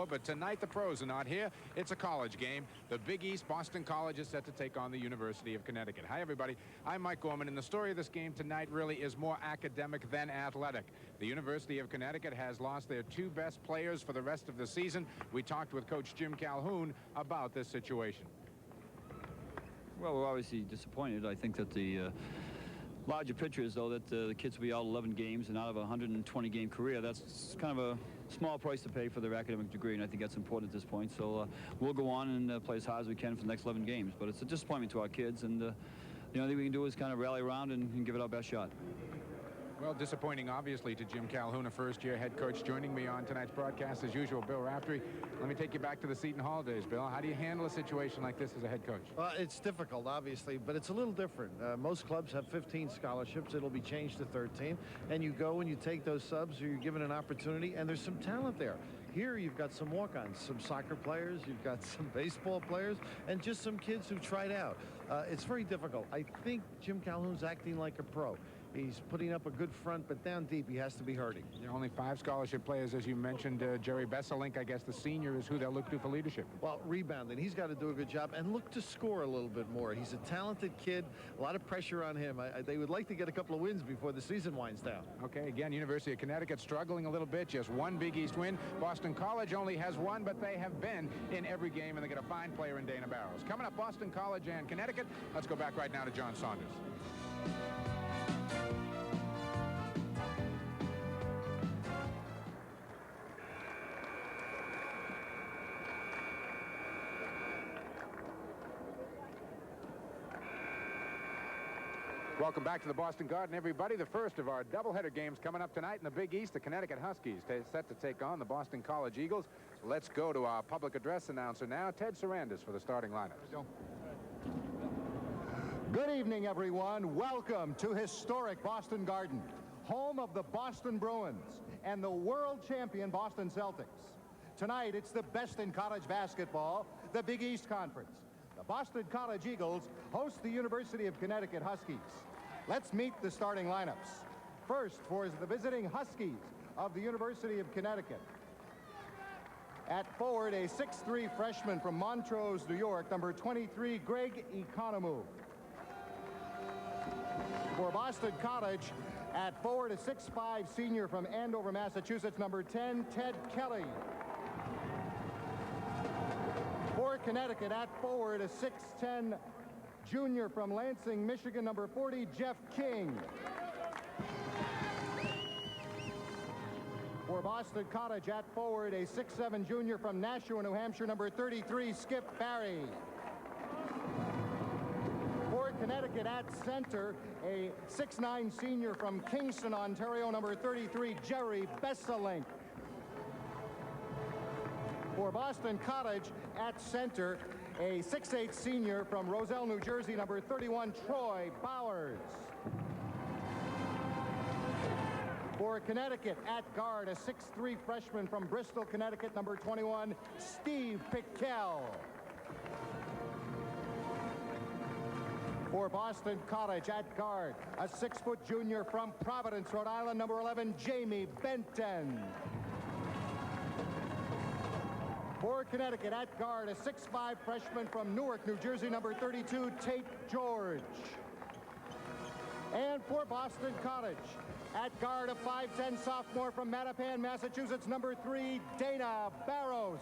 But tonight the pros are not here. It's a college game. The Big East, Boston College is set to take on the University of Connecticut. Hi, everybody. I'm Mike Gorman, and the story of this game tonight really is more academic than athletic. The University of Connecticut has lost their two best players for the rest of the season. We talked with Coach Jim Calhoun about this situation. Well, we're obviously disappointed. I think that the larger picture is, though, that the kids will be out 11 games and out of a 120-game career. That's kind of a small price to pay for their academic degree, and I think that's important at this point. So we'll go on and play as hard as we can for the next 11 games. But it's a disappointment to our kids, and the only thing we can do is kind of rally around and give it our best shot. Well, disappointing, obviously, to Jim Calhoun, a first-year head coach. Joining me on tonight's broadcast, as usual, Bill Raftery. Let me take you back to the Seton Hall days, Bill. How do you handle a situation like this as a head coach? Well, it's difficult, obviously, but it's a little different. Most clubs have 15 scholarships. It'll be changed to 13. And you go and you take those subs, or you're given an opportunity, and there's some talent there. Here you've got some walk-ons, some soccer players, you've got some baseball players, and just some kids who tried out. It's very difficult. I think Jim Calhoun's acting like a pro. He's putting up a good front, but down deep he has to be hurting. There are only 5 scholarship players, as you mentioned. Jerry Besselink, I guess the senior, is who they'll look to for leadership. Well, rebounding. He's got to do a good job and look to score a little bit more. He's a talented kid. A lot of pressure on him. They would like to get a couple of wins before the season winds down. Okay, again, University of Connecticut struggling a little bit. Just one Big East win. Boston College only has one, but they have been in every game, and they get a fine player in Dana Barrows. Coming up, Boston College and Connecticut. Let's go back right now to John Saunders. Welcome back to the Boston Garden, everybody. The first of our doubleheader games coming up tonight in the Big East. The Connecticut Huskies set to take on the Boston College Eagles. Let's go to our public address announcer now, Ted Sarandis, for the starting lineup. Good evening, everyone. Welcome to historic Boston Garden, home of the Boston Bruins and the world champion Boston Celtics. Tonight, it's the best in college basketball, the Big East Conference. The Boston College Eagles host the University of Connecticut Huskies. Let's meet the starting lineups. First, for the visiting Huskies of the University of Connecticut. At forward, a 6'3" freshman from Montrose, New York, number 23, Greg Economou. For Boston College, at forward, a 6'5" senior from Andover, Massachusetts, number 10, Ted Kelly. For Connecticut, at forward, a 6'10" junior from Lansing, Michigan, number 40, Jeff King. For Boston College, at forward, a 6'7" junior from Nashua, New Hampshire, number 33, Skip Barry. For Connecticut, at center, a 6'9" senior from Kingston, Ontario, number 33, Jerry Besselink. For Boston College, at center, a 6'8" senior from Roselle, New Jersey, number 31, Troy Bowers. For Connecticut, at guard, a 6'3" freshman from Bristol, Connecticut, number 21, Steve Pickell. For Boston College, at guard, a 6-foot junior from Providence, Rhode Island, number 11, Jamie Benton. For Connecticut, at guard, a 6'5" freshman from Newark, New Jersey, number 32, Tate George. And for Boston College, at guard, a 5'10" sophomore from Mattapan, Massachusetts, number 3, Dana Barrows.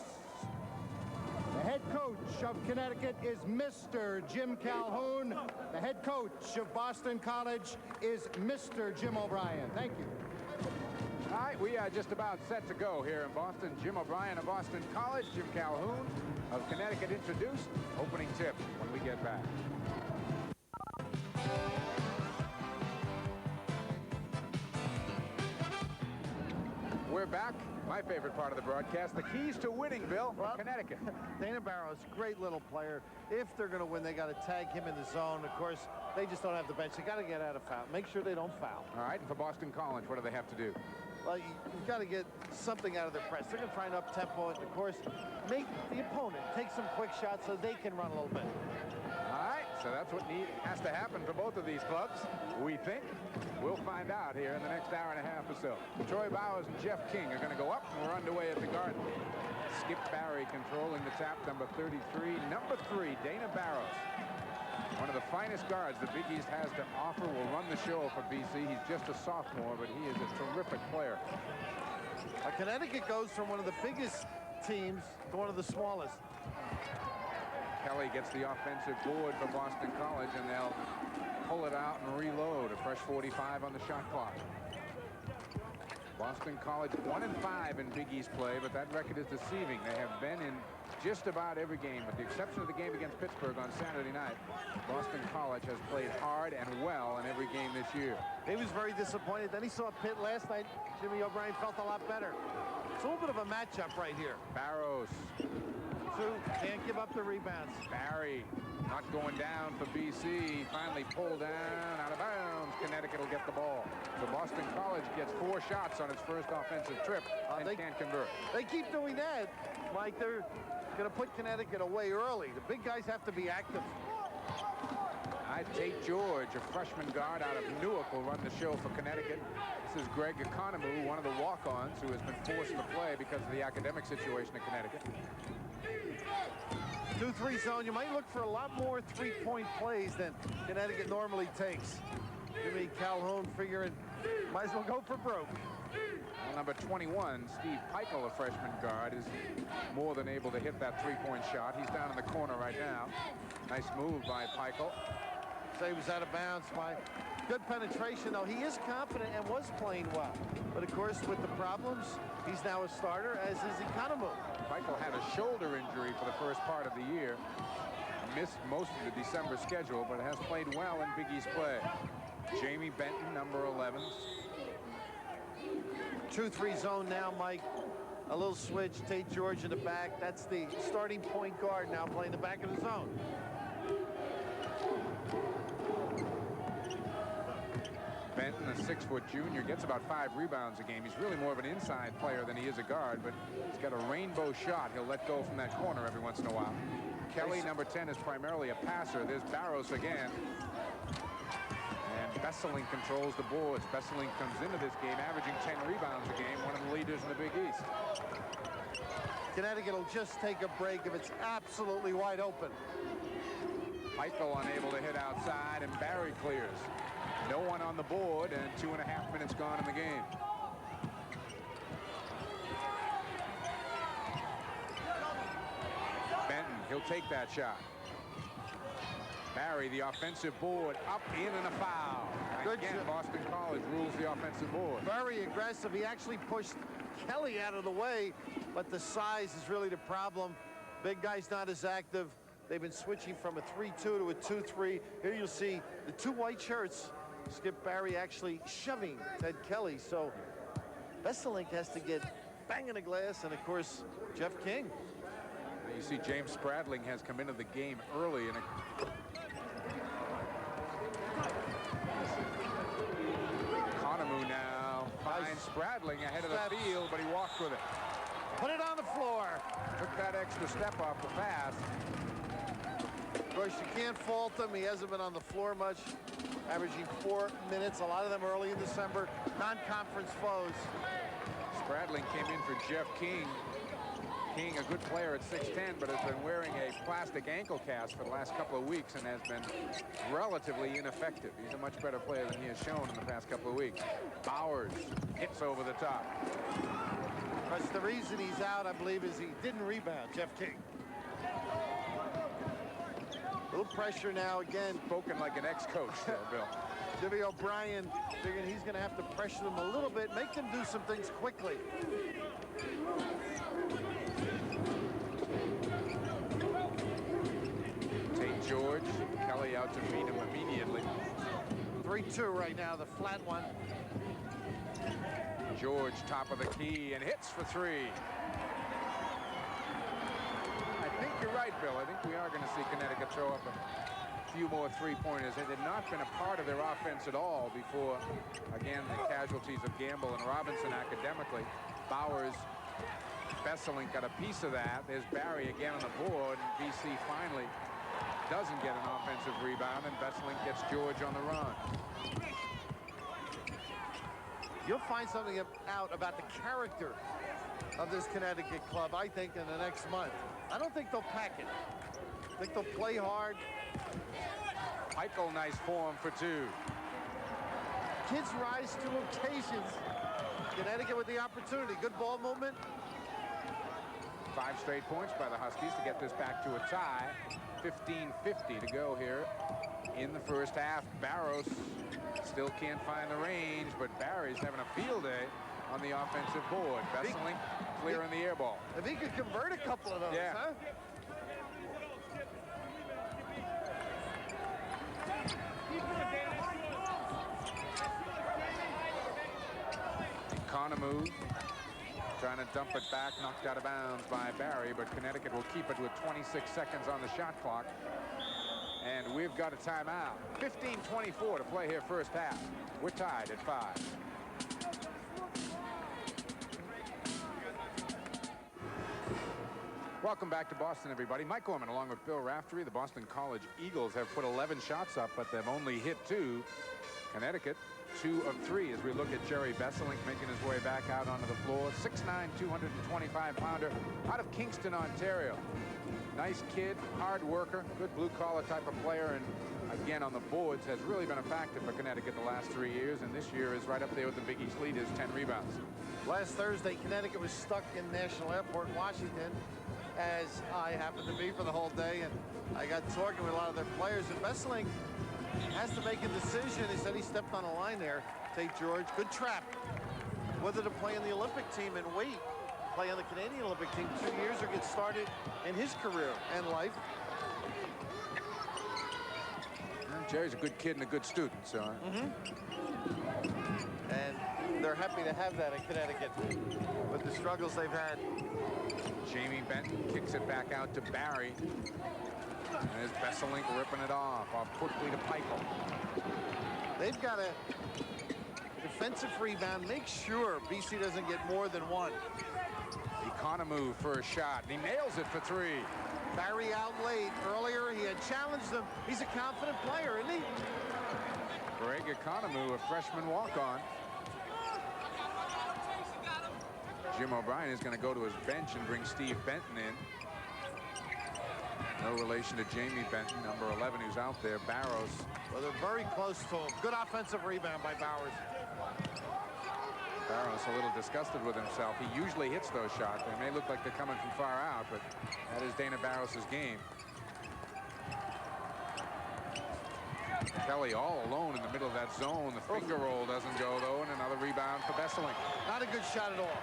The head coach of Connecticut is Mr. Jim Calhoun. The head coach of Boston College is Mr. Jim O'Brien. Thank you. All right, we are just about set to go here in Boston. Jim O'Brien of Boston College, Jim Calhoun of Connecticut introduced. Opening tip when we get back. We're back. My favorite part of the broadcast, the keys to winning, Bill, well, Connecticut. Dana Barrows, great little player. If they're going to win, they got to tag him in the zone. Of course, they just don't have the bench. They got to get out of foul. Make sure they don't foul. All right, and for Boston College, what do they have to do? Well, you've got to get something out of their press. They're going to try and up-tempo it. Of course, make the opponent take some quick shots so they can run a little bit. All right, So that's what has to happen for both of these clubs, we think. We'll find out here in the next hour and a half or so. Troy Bowers and Jeff King are going to go up, and we're underway at the Garden. Skip Barry controlling the tap, number 33. Number 3, Dana Barros. One of the finest guards the Big East has to offer, will run the show for BC. He's just a sophomore, but he is a terrific player. Connecticut goes from one of the biggest teams to one of the smallest. Kelly gets the offensive board for Boston College, and they'll pull it out and reload. A fresh 45 on the shot clock. Boston College 1-5 in Big East play, but that record is deceiving. They have been in just about every game, with the exception of the game against Pittsburgh on Saturday night. Boston College has played hard and well in every game this year. He was very disappointed. Then he saw Pitt last night. Jimmy O'Brien felt a lot better. It's a little bit of a matchup right here. Barros. Can't give up the rebounds. Barry not going down for BC. Finally pulled down, out of bounds. Connecticut will get the ball. So Boston College gets 4 shots on its first offensive trip and can't convert. They keep doing that, Mike. They're going to put Connecticut away early. The big guys have to be active. Tate George, a freshman guard out of Newark, will run the show for Connecticut. This is Greg Economou, one of the walk-ons who has been forced to play because of the academic situation in Connecticut. 2-3 zone. You might look for a lot more three-point plays than Connecticut normally takes. Jimmy Calhoun figuring might as well go for broke. Well, number 21, Steve Peichel, a freshman guard, is more than able to hit that three-point shot. He's down in the corner right now. Nice move by Peichel. Say he was out of bounds by good penetration, though. He is confident and was playing well. But, of course, with the problems, he's now a starter, as is Economou. Peichel had a shoulder injury for the first part of the year. Missed most of the December schedule, but has played well in Big East play. Jamie Benton, number 11. 2-3 zone now, Mike. A little switch. Tate George in the back. That's the starting point guard now playing the back of the zone. Benton, a 6-foot junior, gets about 5 rebounds a game. He's really more of an inside player than he is a guard, but he's got a rainbow shot. He'll let go from that corner every once in a while. Kelly, number 10, is primarily a passer. There's Barros again. And Besseling controls the boards. Besseling comes into this game averaging 10 rebounds a game, one of the leaders in the Big East. Connecticut will just take a break if it's absolutely wide open. Peichel unable to hit outside, and Barry clears. No one on the board, and 2.5 minutes gone in the game. Benton, he'll take that shot. Barry, the offensive board, up, in, and a foul. Again, Boston College rules the offensive board. Very aggressive. He actually pushed Kelly out of the way, but the size is really the problem. Big guy's not as active. They've been switching from a 3-2 to a 2-3. Here you'll see the 2 white shirts. Skip Barry actually shoving Ted Kelly. So Besselink has to get banging the glass, and of course Jeff King. You see James Spradling has come into the game early, and Economou now finds Spradling ahead of the field, but he walked with it. Put it on the floor. Took that extra step off the pass. Of course, you can't fault him. He hasn't been on the floor much, averaging 4 minutes, a lot of them early in December. Non-conference foes. Spradling came in for Jeff King. King, a good player at 6'10", but has been wearing a plastic ankle cast for the last couple of weeks and has been relatively ineffective. He's a much better player than he has shown in the past couple of weeks. Bowers hits over the top. But the reason he's out, I believe, is he didn't rebound, Jeff King. A little pressure now again. Spoken like an ex-coach there, Bill. Jimmy O'Brien figuring he's going to have to pressure them a little bit, make them do some things quickly. Tate George, Kelly out to meet him immediately. 3-2 right now, the flat one. George, top of the key, and hits for 3. I think you're right, Bill. I think we are going to see Connecticut throw up a few more three-pointers. It had not been a part of their offense at all before, again, the casualties of Gamble and Robinson academically. Bowers, Besselink got a piece of that. There's Barry again on the board, and BC finally doesn't get an offensive rebound, and Besselink gets George on the run. You'll find something out about the character of this Connecticut club, I think, in the next month. I don't think they'll pack it. I think they'll play hard. Eichel, nice form for two. Kids rise to occasions. Connecticut with the opportunity. Good ball movement. 5 straight points by the Huskies to get this back to a tie. 15:50 to go here in the first half. Barros still can't find the range, but Barry's having a field day on the offensive board. Besselink clearing the air ball. If he could convert a couple of those, yeah. huh? Economou trying to dump it back, knocked out of bounds by Barry, but Connecticut will keep it with 26 seconds on the shot clock. And we've got a timeout. 15:24 to play here first half. We're tied at 5. Welcome back to Boston, everybody. Mike Gorman along with Bill Raftery. The Boston College Eagles have put 11 shots up, but they've only hit 2. Connecticut 2 of 3 as we look at Jerry Besselink making his way back out onto the floor. 6'9", 225-pounder out of Kingston, Ontario. Nice kid, hard worker, good blue-collar type of player, and again on the boards has really been a factor for Connecticut the last 3 years, and this year is right up there with the Big East leaders, 10 rebounds. Last Thursday, Connecticut was stuck in National Airport, Washington, as I happened to be for the whole day, and I got talking with a lot of their players, and Besselink has to make a decision. He said he stepped on a line there. Tate George, good trap. Whether to play in the Olympic team and wait, play on the Canadian Olympic team 2 years, or get started in his career and life. Well, Jerry's a good kid and a good student, so. And they're happy to have that in Connecticut with the struggles they've had. Jamie Benton kicks it back out to Barry. And there's Besselink ripping it off quickly to Eichel. They've got a defensive rebound. Make sure BC doesn't get more than one. Economou for a shot, and he nails it for 3. Barry out late. Earlier, he had challenged him. He's a confident player, isn't he? Greg Economou, a freshman walk-on. Jim O'Brien is going to go to his bench and bring Steve Benton in. No relation to Jamie Benton, number 11, who's out there. Barros. Well, they're very close to him. Good offensive rebound by Bowers. Barros a little disgusted with himself. He usually hits those shots. They may look like they're coming from far out, but that is Dana Barros' game. Kelly all alone in the middle of that zone. The finger roll doesn't go, though, and another rebound for Besselink. Not a good shot at all.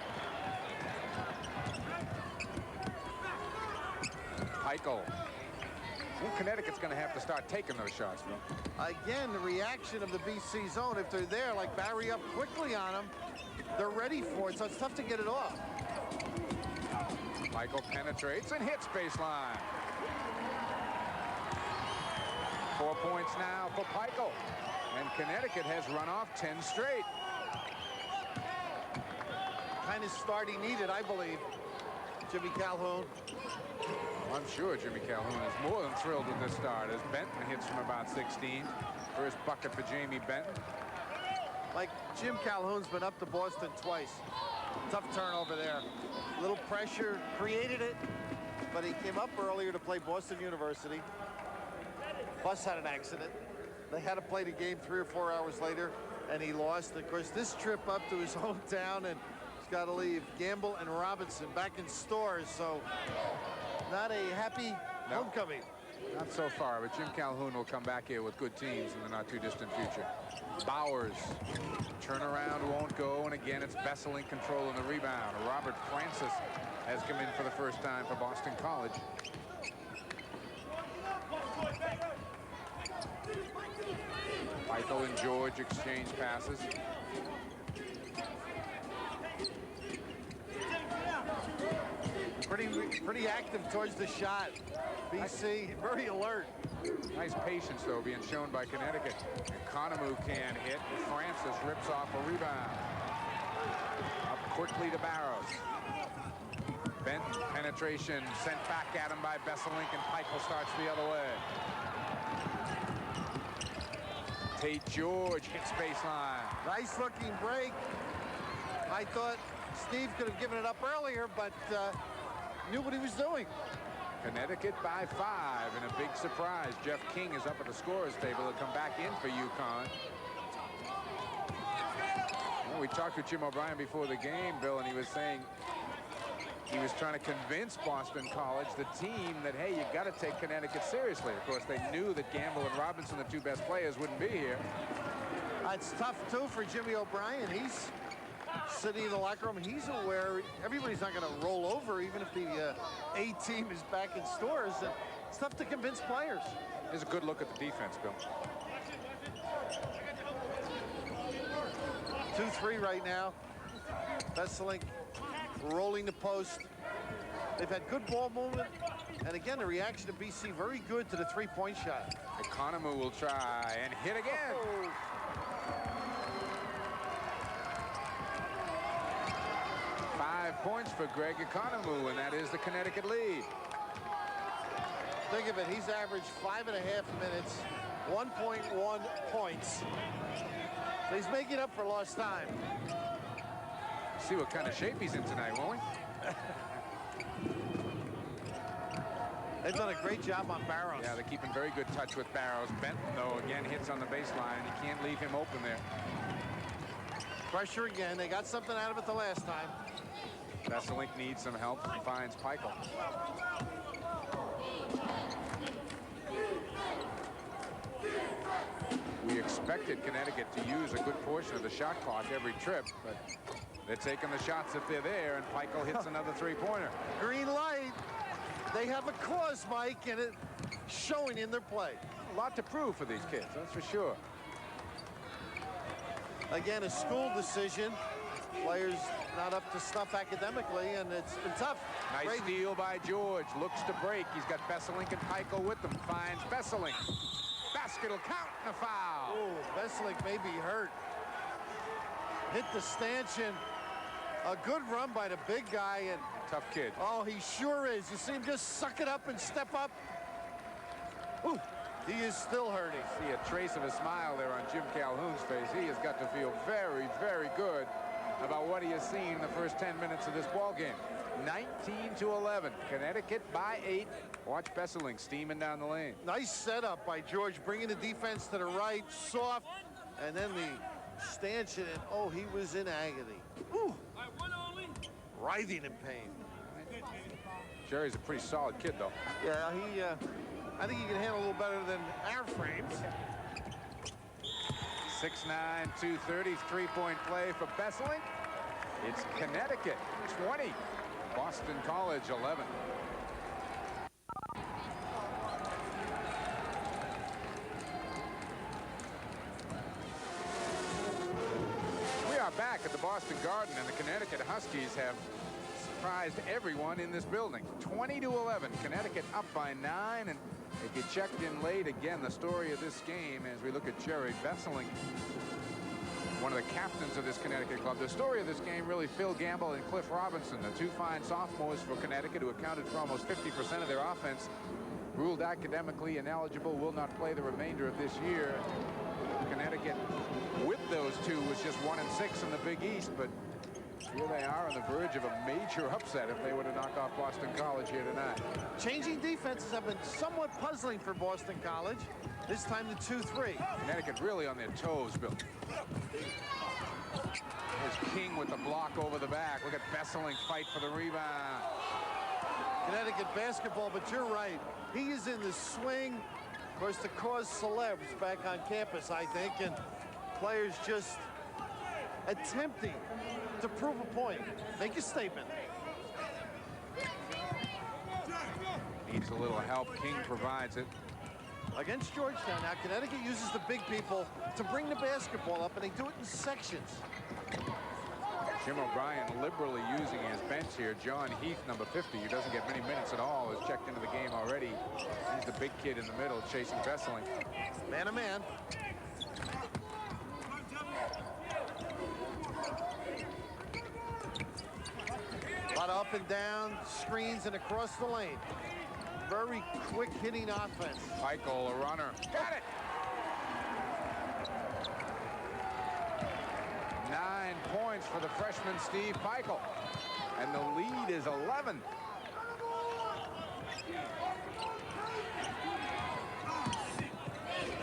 Eichel. Well, Connecticut's going to have to start taking those shots, Phil. Again, the reaction of the BC zone, if they're there, like Barry up quickly on them, they're ready for it, so it's tough to get it off. Eichel penetrates and hits baseline. 4 points now for Eichel. And Connecticut has run off 10 straight. Kind of start he needed, I believe. Jimmy Calhoun. I'm sure Jimmy Calhoun is more than thrilled with this start as Benton hits from about 16. First bucket for Jamie Benton. Like Jim Calhoun's been up to Boston twice. Tough turnover there. Little pressure, created it, but he came up earlier to play Boston University. Bus had an accident. They had to play the game 3 or 4 hours later, and he lost. Of course, this trip up to his hometown, and he's got to leave Gamble and Robinson back in stores, so not a happy homecoming. Not so far, but Jim Calhoun will come back here with good teams in the not-too-distant future. Bowers, turnaround won't go, and again, it's Besselink controlling the rebound. Robert Francis has come in for the first time for Boston College. Eichel and George exchange passes. Pretty active towards the shot. BC, very alert. Nice patience, though, being shown by Connecticut. Economou can hit, and Francis rips off a rebound. Up quickly to Barros. Benton, penetration sent back at him by Besselink, and Peichel starts the other way. Tate George hits baseline. Nice looking break. I thought Steve could have given it up earlier, but knew what he was doing. Connecticut by 5 in a big surprise. Jeff King is up at the scorer's table to come back in for UConn. Well, we talked with Jim O'Brien before the game, Bill, and he was saying he was trying to convince Boston College, the team, that, hey, you got to take Connecticut seriously. Of course, they knew that Gamble and Robinson, the 2 best players, wouldn't be here. It's tough, too, for Jimmy O'Brien. He's sitting in the locker room. He's aware everybody's not going to roll over, even if the A team is back in stores. And it's tough to convince players. Here's a good look at the defense, Bill. 2-3 right now. Besselink rolling the post. They've had good ball movement. And again, the reaction of BC very good to the 3-point shot. Economou will try and hit again. Oh. 5 points for Greg Economou, and that is the Connecticut lead. Think of it, he's averaged 5.5 minutes, 1.1 points. So he's making up for lost time. See what kind of shape he's in tonight, won't we? They've done a great job on Barrows. Yeah, they're keeping very good touch with Barrows. Benton, though, again hits on the baseline. You can't leave him open there. Pressure again. They got something out of it the last time. Besselink needs some help and finds Peichel. We expected Connecticut to use a good portion of the shot clock every trip, but they're taking the shots if they're there, and Peichel hits another 3-pointer. Green light. They have a cause, Mike, and it's showing in their play. A lot to prove for these kids, that's for sure. Again, a school decision. Players not up to snuff academically, and it's been tough. Nice Great steal by George. Looks to break. He's got Besselink and Peichel with them. Finds Besselink. Basket will count and a foul. Oh, Besselink may be hurt. Hit the stanchion. A good run by the big guy, and Tough kid. oh, he sure is. You see him just suck it up and step up. Ooh, he is still hurting. See a trace of a smile there on Jim Calhoun's face. He has got to feel very, very good about what he has seen in the first 10 minutes of this ball game. 19-11. Connecticut by 8. Watch Besselink steaming down the lane. Nice setup by George, bringing the defense to the right, soft, and then the stanchion, and oh, he was in agony. Ooh, writhing in pain. Jerry's a pretty solid kid, though. Yeah, I think he can handle a little better than our frames. 6'9", 230, 3-point play for Besselink. It's Connecticut 20, Boston College 11. We are back at the Boston Garden, and the Connecticut Huskies have surprised everyone in this building. 20-11, Connecticut up by 9, and if you checked in late, again, the story of this game as we look at Jerry Besselink, one of the captains of this Connecticut club. The story of this game, really, Phil Gamble and Cliff Robinson, the 2 fine sophomores for Connecticut who accounted for almost 50% of their offense, ruled academically ineligible, will not play the remainder of this year. Connecticut, with those 2, was just 1-6 in the Big East, but here they are on the verge of a major upset if they were to knock off Boston College here tonight. Changing defenses have been somewhat puzzling for Boston College. This time the 2-3. Connecticut really on their toes, Bill. There's King with the block over the back. Look at Besselink fight for the rebound. Connecticut basketball, but you're right. He is in the swing. Of course, to cause celebs back on campus, I think, and players just attempting to prove a point, make a statement. Needs a little help. King provides it. Against Georgetown, now Connecticut uses the big people to bring the basketball up, and they do it in sections. Jim O'Brien liberally using his bench here. John Heath, number 50, who doesn't get many minutes at all, has checked into the game already. He's the big kid in the middle, chasing Besselink. Man-to-man. A lot of up and down, screens, and across the lane. Very quick hitting offense. Michael, a runner. Got it! 9 points for the freshman Steve Peichel. And the lead is 11.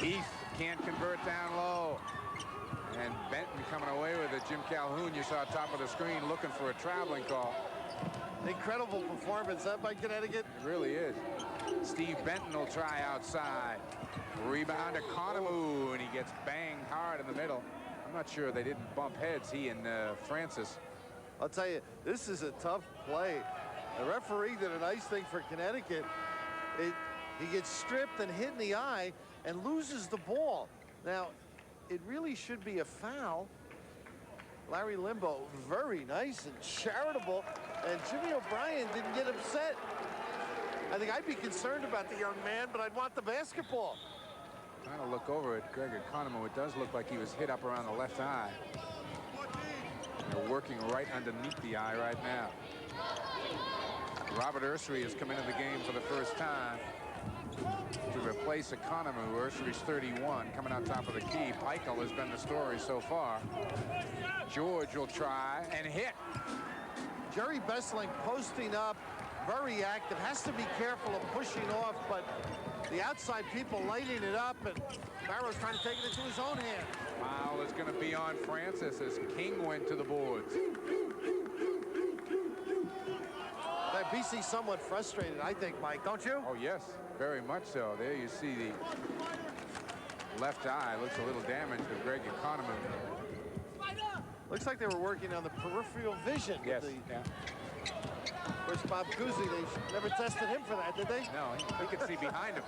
Heath can't convert down low. And Benton coming away with it. Jim Calhoun, you saw top of the screen, looking for a traveling call. Incredible performance, that by Connecticut. It really is. Steve Benton will try outside. Rebound to Conomu, and he gets banged hard in the middle. I'm not sure they didn't bump heads, he and Francis. I'll tell you, this is a tough play. The referee did a nice thing for Connecticut. He gets stripped and hit in the eye and loses the ball. Now, it really should be a foul. Larry Limbo, very nice and charitable, and Jimmy O'Brien didn't get upset. I think I'd be concerned about the young man, but I'd want the basketball. Trying to look over at Greg Economo. It does look like he was hit up around the left eye. They're working right underneath the eye right now. Robert Ursery has come into the game for the first time to replace Economo. Ursery's 31, coming out top of the key. Peichel has been the story so far. George will try and hit. Jerry Besseling posting up, very active. Has to be careful of pushing off, but the outside people lighting it up, and Barrow's trying to take it into his own hand. Foul is going to be on Francis as King went to the boards. BC somewhat frustrated, I think, Mike, don't you? Oh, yes, very much so. There you see the left eye looks a little damaged with Greg Economo. Looks like they were working on the peripheral vision. Yes, yeah. Of course, Bob Cousy, they never tested him for that, did they? No, he could see behind him.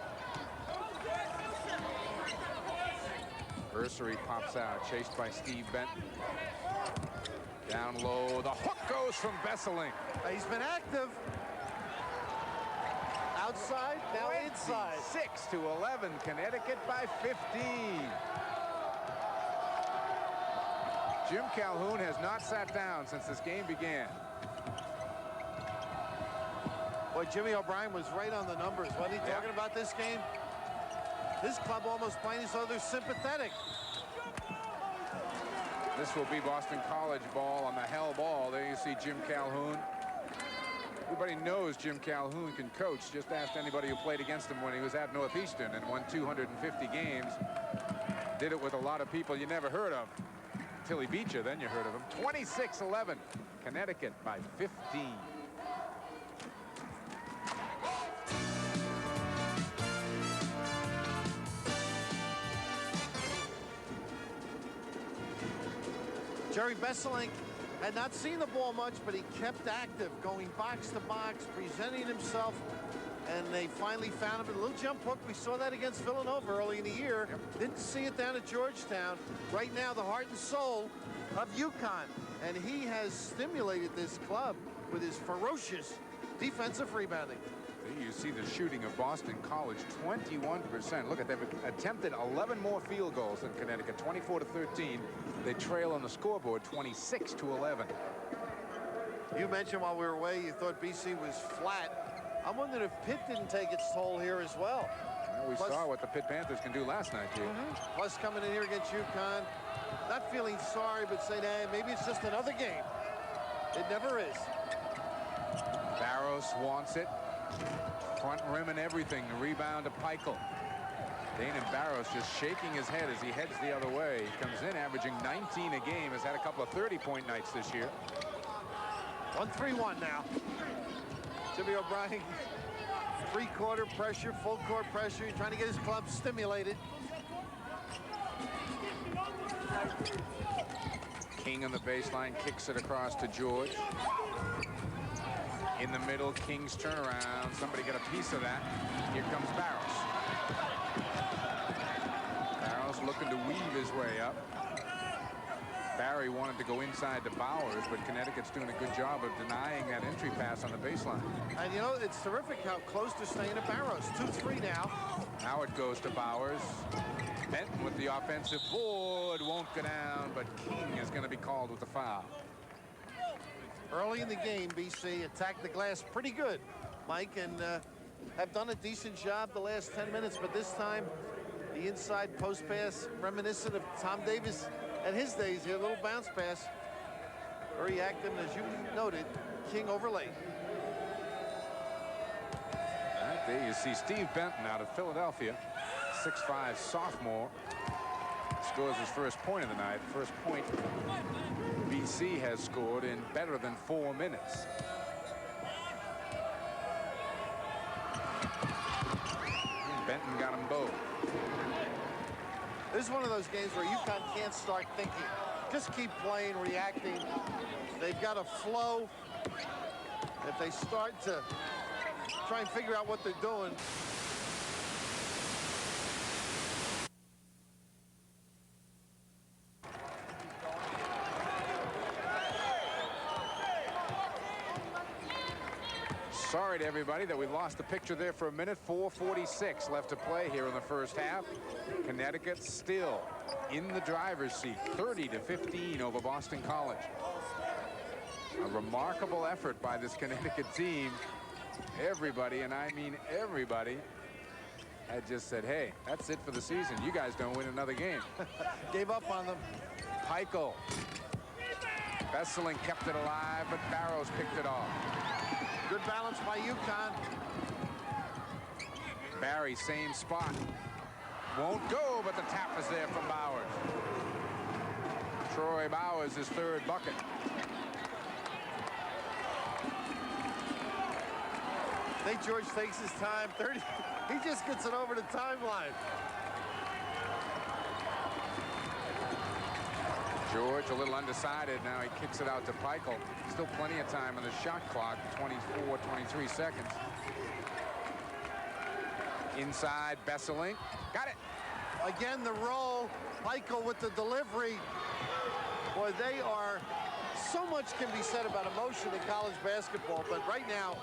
Ursery pops out, chased by Steve Benton. Down low, the hook goes from Besseling. He's been active. Outside, now inside. 6-11, Connecticut by 15. Jim Calhoun has not sat down since this game began. Boy, Jimmy O'Brien was right on the numbers. Wasn't he talking about this game? This club almost playing as though they're sympathetic. This will be Boston College ball on the hell ball. There you see Jim Calhoun. Everybody knows Jim Calhoun can coach. Just ask anybody who played against him when he was at Northeastern and won 250 games. Did it with a lot of people you never heard of. Until he beat you, then you heard of him. 26-11, Connecticut by 15. Jerry Besseling had not seen the ball much, but he kept active, going box to box, presenting himself, and they finally found him. A little jump hook. We saw that against Villanova early in the year. Didn't see it down at Georgetown. Right now, the heart and soul of UConn, and he has stimulated this club with his ferocious defensive rebounding. You see the shooting of Boston College, 21%. Look at, they've attempted 11 more field goals than Connecticut, 24-13. They trail on the scoreboard, 26-11. You mentioned while we were away, you thought BC was flat. I'm wondering if Pitt didn't take its toll here as well. Well, we saw what the Pitt Panthers can do last night, Jim. Plus coming in here against UConn, not feeling sorry, but saying, hey, maybe it's just another game. It never is. Barros wants it. Front rim and everything. The rebound to Peichel. Dana Barros just shaking his head as he heads the other way. He comes in averaging 19 a game. Has had a couple of 30-point nights this year. 1-3-1 now. Jimmy O'Brien, three-quarter pressure, full court pressure. He's trying to get his club stimulated. King on the baseline kicks it across to George. In the middle, King's turnaround. Somebody get a piece of that. Here comes Barros. Barros looking to weave his way up. Barry wanted to go inside to Bowers, but Connecticut's doing a good job of denying that entry pass on the baseline. And you know, it's terrific how close they're staying to Barros. 2-3 now. Now it goes to Bowers. Benton with the offensive board. Won't go down, but King is going to be called with the foul. Early in the game, BC attacked the glass pretty good, Mike, and have done a decent job the last 10 minutes, but this time the inside post pass reminiscent of Tom Davis at his days here, a little bounce pass. Very active, and as you noted, King overlaid. Right there you see Steve Benton out of Philadelphia, 6'5" sophomore, scores his first point of the night. First point BC has scored in better than 4 minutes. Benton got them both. This is one of those games where UConn can't start thinking. Just keep playing, reacting. They've got a flow. If they start to try and figure out what they're doing. Sorry to everybody that we lost the picture there for a minute. 4:46 left to play here in the first half. Connecticut still in the driver's seat, 30-15 over Boston College. A remarkable effort by this Connecticut team. Everybody, and I mean everybody, had just said, hey, that's it for the season. You guys don't win another game. Gave up on them. Peichel. Besseling kept it alive, but Barrows picked it off. Good balance by UConn. Barry, same spot. Won't go, but the tap is there from Bowers. Troy Bowers, his third bucket. St. George takes his time. 30. He just gets it over the timeline. George a little undecided. Now he kicks it out to Peichel. Still plenty of time on the shot clock. 24, 23 seconds. Inside, Besseling. Got it. Again, the roll. Peichel with the delivery. Boy, they are... So much can be said about emotion in college basketball, but right now,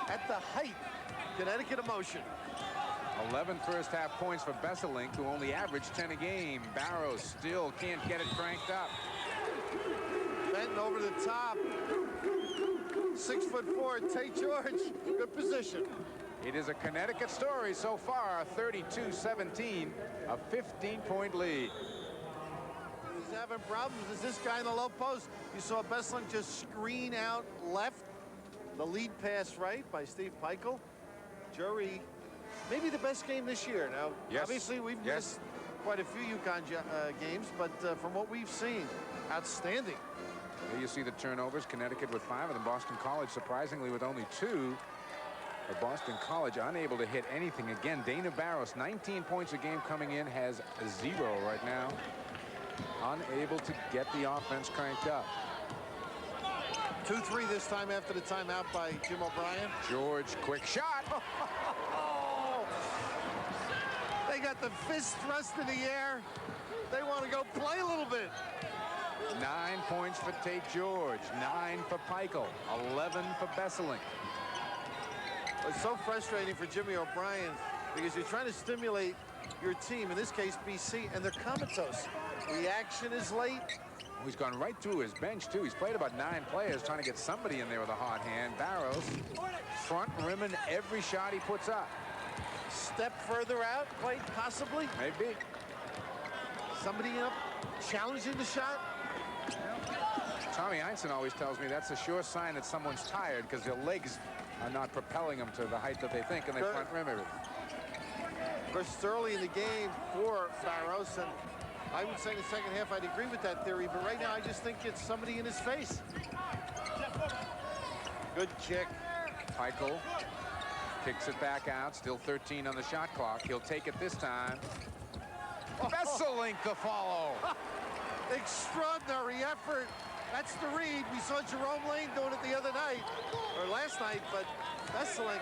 at the height, Connecticut emotion. 11 first half points for Besseling, who only averaged 10 a game. Barrows still can't get it cranked up. Benton over the top. 6'4", Tate George. Good position. It is a Connecticut story so far. 32-17, a 15-point lead. He's having problems. Is this guy in the low post? You saw Besseling just screen out left. The lead pass right by Steve Peichel. Jury, maybe the best game this year. Now, yes. Obviously, we've missed quite a few UConn games, but from what we've seen, outstanding. Here you see the turnovers. Connecticut with 5 of them. Boston College, surprisingly, with only 2. But Boston College unable to hit anything. Again, Dana Barros, 19 points a game coming in, has 0 right now. Unable to get the offense cranked up. 2-3 this time after the timeout by Jim O'Brien. George, quick shot. They got the fist thrust in the air. They want to go play a little bit. 9 points for Tate George, 9 for Peichel, 11 for Besseling. It's so frustrating for Jimmy O'Brien because you're trying to stimulate your team, in this case BC, and they're comatose. Reaction is late. He's gone right through his bench, too. He's played about 9 players trying to get somebody in there with a hot hand. Barrows, front rimming every shot he puts up. Step further out, quite possibly. Maybe. Somebody up challenging the shot. Tommy Einstein always tells me that's a sure sign that someone's tired because their legs are not propelling them to the height that they think, and they front rim everything. Of course, it's early in the game for Barrows, and I would say in the second half I'd agree with that theory, but right now I just think it's somebody in his face. Good kick. Peichel kicks it back out. Still 13 on the shot clock. He'll take it this time. Besseling to follow. Extraordinary effort. That's the read. We saw Jerome Lane doing it the other night, or last night, but Besseling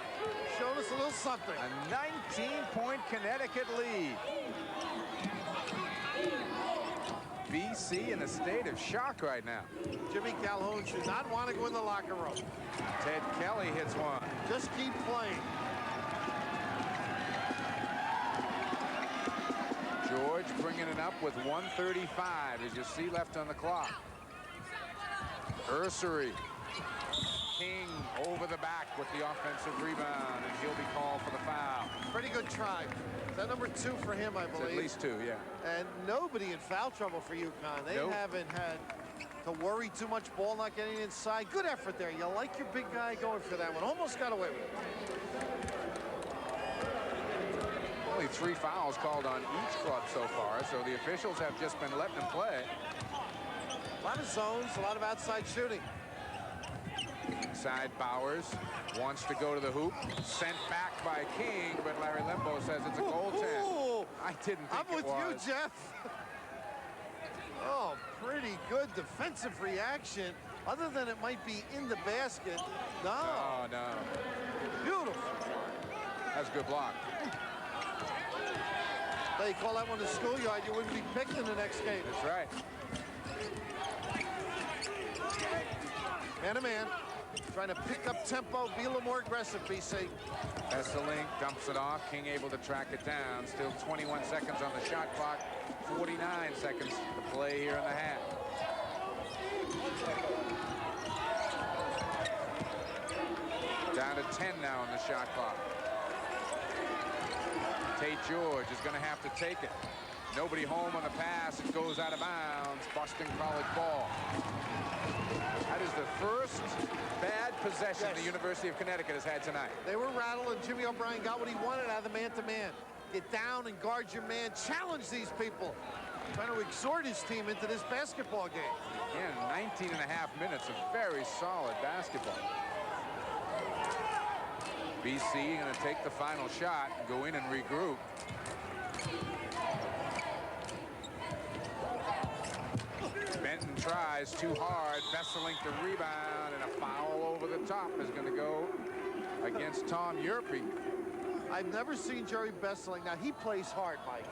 showed us a little something. A 19-point Connecticut lead. BC in a state of shock right now. Jimmy Calhoun should not want to go in the locker room. Ted Kelly hits one. Just keep playing. George bringing it up with 1:35, as you see left on the clock. Ursery King over the back with the offensive rebound, and he'll be called for the foul. Pretty good try. Is that number 2 for him, I It's believe? at least 2, yeah. And nobody in foul trouble for UConn. They Nope. haven't had to worry too much, ball not getting inside. Good effort there. You like your big guy going for that one. Almost got away with it. Only 3 fouls called on each club so far, so the officials have just been letting them play. A lot of zones, a lot of outside shooting. Inside Bowers wants to go to the hoop. Sent back by King, but Larry Limbo says it's a goaltend. Ooh. I didn't think I'm with it was. you, Jeff. Oh, pretty good defensive reaction. Other than it might be in the basket. No. Oh, no. Beautiful. That's a good block. They call that one the schoolyard. You wouldn't be picked in the next game. That's right. Man-to-man. Trying to pick up tempo, be a little more aggressive, BC. Esselink dumps it off. King able to track it down. Still 21 seconds on the shot clock. 49 seconds to play here in the half. Down to 10 now on the shot clock. Tate George is going to have to take it. Nobody home on the pass. It goes out of bounds. Boston College ball. That is the first bad possession the University of Connecticut has had tonight. They were rattled, and Jimmy O'Brien got what he wanted out of the man-to-man. Get down and guard your man. Challenge these people. Trying to exhort his team into this basketball game. Again, 19 and a half minutes of very solid basketball. BC going to take the final shot, go in and regroup. Benton tries too hard. Vesselink the rebound, and a foul over the top is going to go against Tom Yerpe. I've never seen Jerry Besseling. Now, he plays hard, Mike.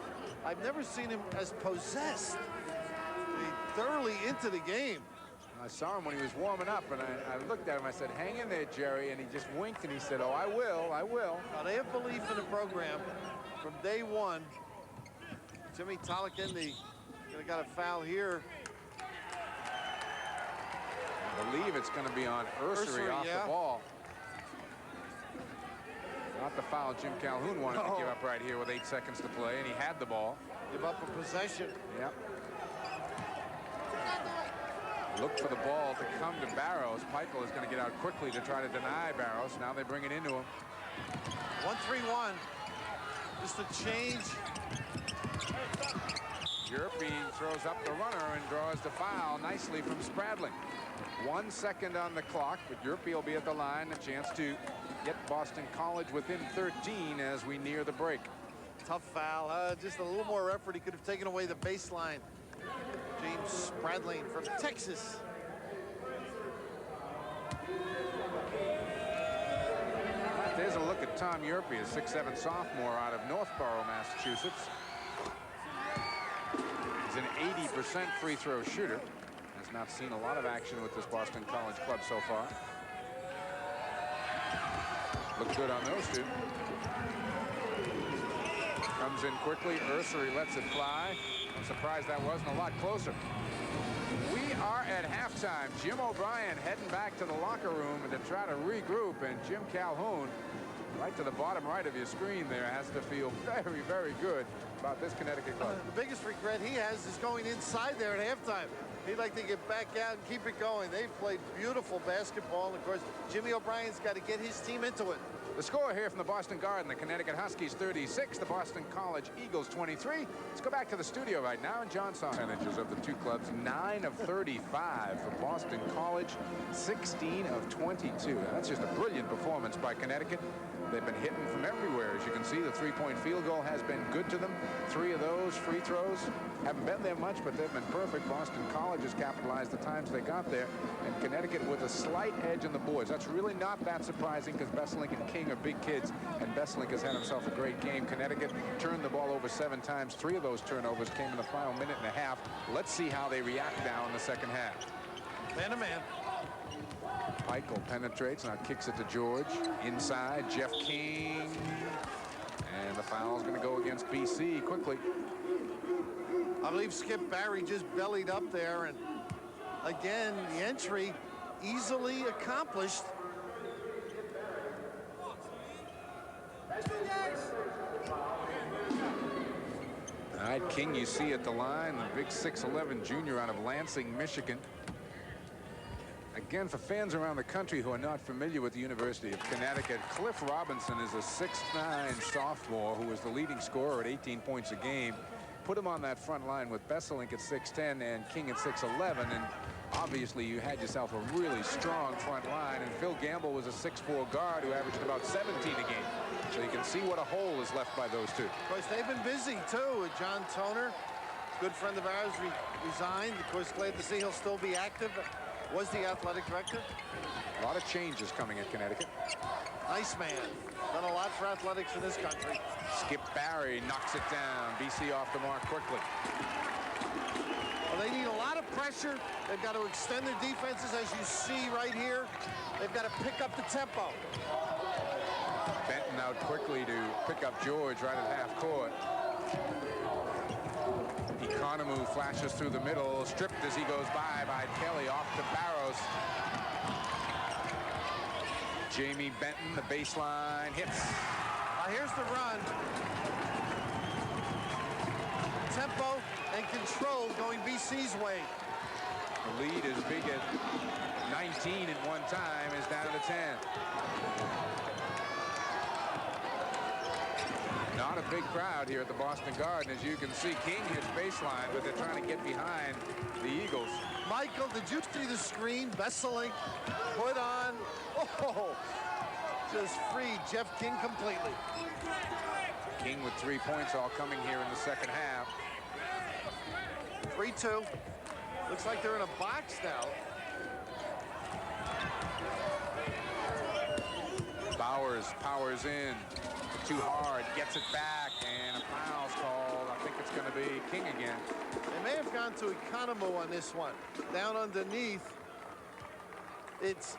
I've never seen him as possessed. He's thoroughly into the game. I saw him when he was warming up, and I looked at him. I said, hang in there, Jerry. And he just winked, and he said, oh, I will, I will. Now, they have belief in the program from day one. Jimmy Tolikin, got a foul here. I believe it's going to be on Ursery off the ball. Not the foul Jim Calhoun wanted to give up right here with 8 seconds to play, and he had the ball. Give up a possession. Yep. Look for the ball to come to Barrows. Peichel is going to get out quickly to try to deny Barrows. Now they bring it into him. 1-3-1. Just a change. Yerpe throws up the runner and draws the foul nicely from Spradling. 1 second on the clock, but Yerpe will be at the line. A chance to get Boston College within 13 as we near the break. Tough foul. Just a little more effort. He could have taken away the baseline. James Spradling from Texas. There's a look at Tom Yerpe, a 6'7" sophomore out of Northborough, Massachusetts. He's an 80% free throw shooter. Has not seen a lot of action with this Boston College club so far. Looked good on those two. Comes in quickly. Ursery lets it fly. I'm surprised that wasn't a lot closer. We are at halftime. Jim O'Brien heading back to the locker room to try to regroup, and Jim Calhoun, right to the bottom right of your screen there, has to feel very, very good about this Connecticut club. The biggest regret he has is going inside there at halftime. He'd like to get back out and keep it going. They've played beautiful basketball, and of course, Jimmy O'Brien's got to get his team into it. The score here from the Boston Garden, the Connecticut Huskies 36, the Boston College Eagles 23. Let's go back to the studio right now, and John saw percentages of the two clubs. 9 of 35 for Boston College, 16 of 22. That's just a brilliant performance by Connecticut. They've been hitting from everywhere. As you can see, the three-point field goal has been good to them. 3 of those free throws haven't been there much, but they've been perfect. Boston College has capitalized the times they got there, and Connecticut with a slight edge on the boards. That's really not that surprising because Besselink and King are big kids, and Besselink has had himself a great game. Connecticut turned the ball over 7 times. 3 of those turnovers came in the final minute and a half. Let's see how they react now in the second half. Man-to-man. Peichel penetrates, now kicks it to George. Inside, Jeff King. And the foul is going to go against BC quickly. I believe Skip Barry just bellied up there, and again, the entry, easily accomplished. All right, King, you see at the line, the big 6'11" junior out of Lansing, Michigan. Again, for fans around the country who are not familiar with the University of Connecticut, Cliff Robinson is a 6'9" sophomore who is the leading scorer at 18 points a game. Put him on that front line with Besselink at 6'10" and King at 6'11", and obviously you had yourself a really strong front line. And Phil Gamble was a 6'4" guard who averaged about 17 a game. So you can see what a hole is left by those two. Of course, they've been busy too. John Toner, good friend of ours, resigned. Of course, glad to see he'll still be active. Was the athletic director. A lot of changes coming at Connecticut. Nice man. Done a lot for athletics in this country. Skip Barry knocks it down. BC off the mark quickly. Well, they need a lot of pressure. They've got to extend their defenses, as you see right here. They've got to pick up the tempo. Benton out quickly to pick up George right at half court. Economou flashes through the middle, stripped as he goes by Kelly, off to Barros. Jamie Benton, the baseline, hits. Here's the run. Tempo and control going BC's way. The lead is big at 19 at one time, is down to 10. Not a big crowd here at the Boston Garden. As you can see, King hits baseline, but they're trying to get behind the Eagles. Michael, did you see the screen? Besselink put on. Oh, just freed Jeff King completely. King with 3 points, all coming here in the second half. 3-2. Looks like they're in a box now. Bowers powers in. Too hard, gets it back, and a foul's called. I think it's going to be King again. They may have gone to Economou on this one. Down underneath. It's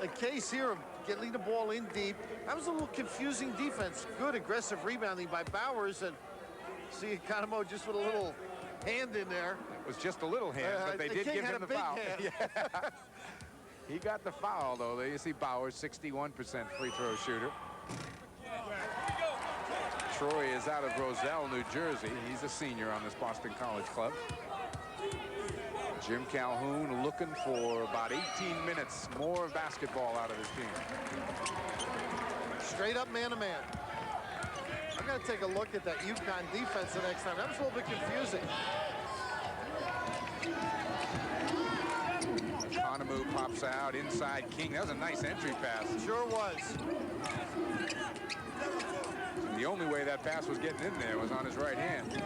a case here of getting the ball in deep. That was a little confusing defense. Good aggressive rebounding by Bowers, and see Economou just with a little hand in there. It was just a little hand, but they did give him the foul. Yeah. He got the foul, though. There you see Bowers, 61% free throw shooter. Troy is out of Roselle, New Jersey. He's a senior on this Boston College club. Jim Calhoun looking for about 18 minutes more of basketball out of his team. Straight up man-to-man. I'm going to take a look at that UConn defense the next time. That was a little bit confusing. Economou pops out inside King. That was a nice entry pass. Sure was. The only way that pass was getting in there was on his right hand.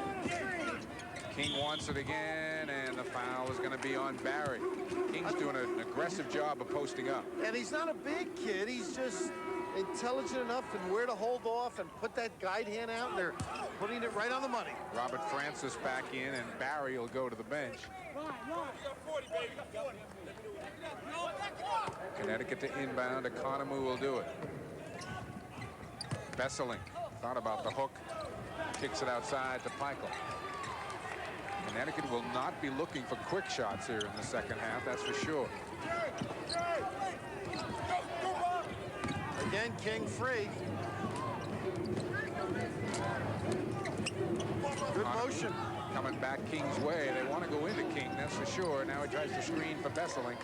King wants it again, and the foul is going to be on Barry. King's doing an aggressive job of posting up. And he's not a big kid. He's just intelligent enough and where to hold off and put that guide hand out, and they're putting it right on the money. Robert Francis back in, and Barry will go to the bench. Connecticut to inbound. Economou will do it. Besselink thought about the hook. Kicks it outside to Peichel. Connecticut will not be looking for quick shots here in the second half, that's for sure. Again, King free. Good motion. Coming back King's way. They want to go into King, that's for sure. Now he tries to screen for Besselink.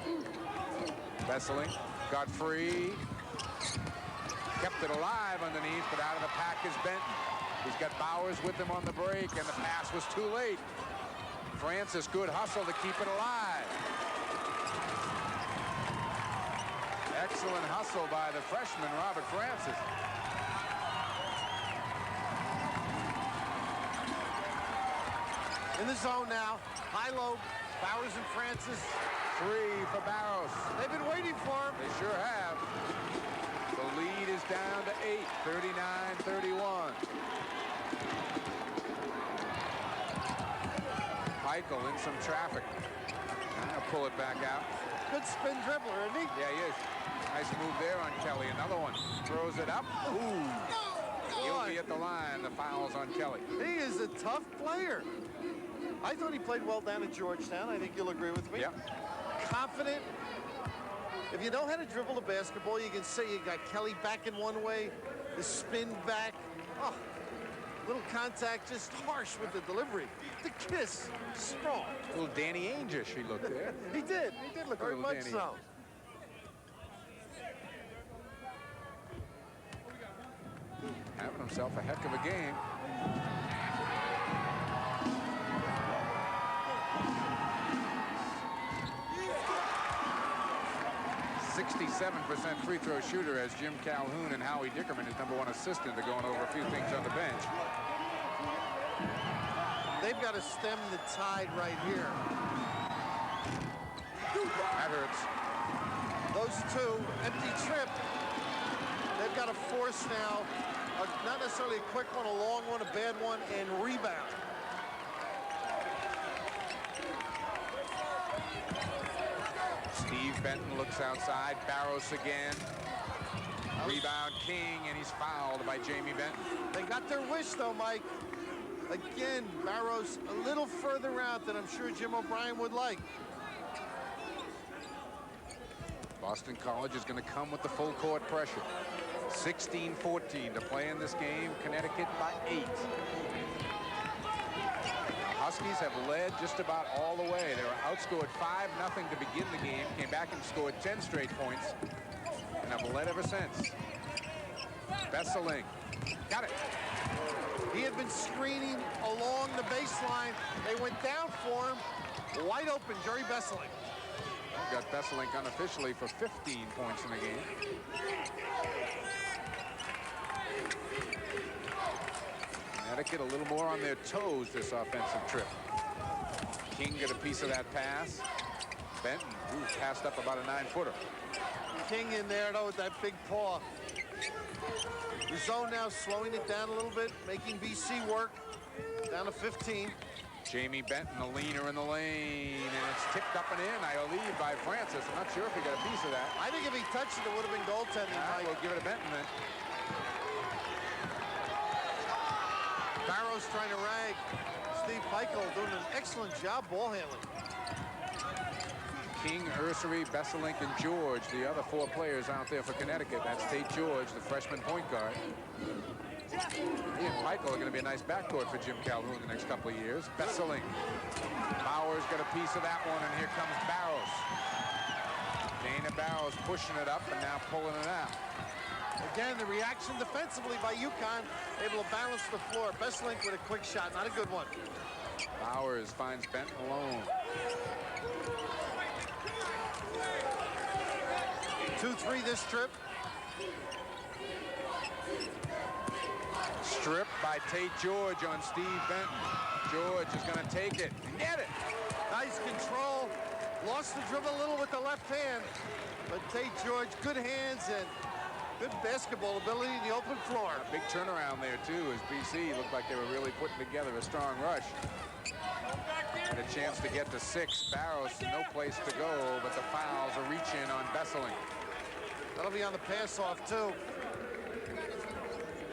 Besselink got free. Kept it alive underneath, but out of the pack is Benton. He's got Bowers with him on the break, and the pass was too late. Francis, good hustle to keep it alive. Excellent hustle by the freshman, Robert Francis. In the zone now. High-low, Bowers and Francis. Three for Barros. They've been waiting for him. They sure have. The lead is down to 8, 39-31. Peichel in some traffic. Now pull it back out. Good spin dribbler, isn't he? Yeah, he is. Nice move there on Kelly. Another one. Throws it up. Ooh. He'll be at the line. The foul's on Kelly. He is a tough player. I thought he played well down at Georgetown. I think you'll agree with me. Yeah. Confident, If you know how to dribble the basketball, you can say you got Kelly back in one way, the spin back. Oh, little contact, just harsh with the delivery. The kiss, strong. A little Danny Ainge-ish he looked there. He did look very much Danny. so. Having himself a heck of a game. 67% free throw shooter as Jim Calhoun and Howie Dickerman, his #1 assistant, are going over a few things on the bench. They've got to stem the tide right here. That hurts. Those two, empty trip. They've got to force now, not necessarily a quick one, a long one, a bad one, and rebound. Steve Benton looks outside. Barros again. Rebound King, and he's fouled by Jamie Benton. They got their wish, though, Mike. Again, Barros a little further out than I'm sure Jim O'Brien would like. Boston College is going to come with the full court pressure. 16-14 to play in this game. Connecticut by 8. Huskies have led just about all the way. They were outscored 5-0 to begin the game, came back and scored 10 straight points, and have led ever since. Besseling, got it. He had been screening along the baseline. They went down for him. Wide open, Jerry Besseling. Got Besseling unofficially for 15 points in the game. Connecticut a little more on their toes this offensive trip. King got a piece of that pass. Benton, who passed up about a 9-footer. King in there, though, with that big paw. The zone now slowing it down a little bit, making BC work. Down to 15. Jamie Benton, a leaner in the lane, and it's tipped up and in, I believe, by Francis. I'm not sure if he got a piece of that. I think if he touched it, it would have been goaltending. We'll give it a Benton then. Barros trying to rag. Steve Peichel doing an excellent job ball handling. King, Ursery, Besselink, and George, the other 4 players out there for Connecticut. That's Tate George, the freshman point guard. He and Peichel are going to be a nice backcourt for Jim Calhoun the next couple of years. Besseling. Bauer's got a piece of that one, and here comes Barros. Dana Barros pushing it up and now pulling it out. Again, the reaction defensively by UConn, able to balance the floor. Besselink with a quick shot, not a good one. Bowers finds Benton alone. 2-3 this trip. Stripped by Tate George on Steve Benton. George is going to take it and get it. Nice control. Lost the dribble a little with the left hand. But Tate George, good hands and good basketball ability in the open floor. A big turnaround there, too, as BC looked like they were really putting together a strong rush. Had a chance to get to 6. Barros, no place to go, but the fouls are reaching on Besseling. That'll be on the pass-off, too.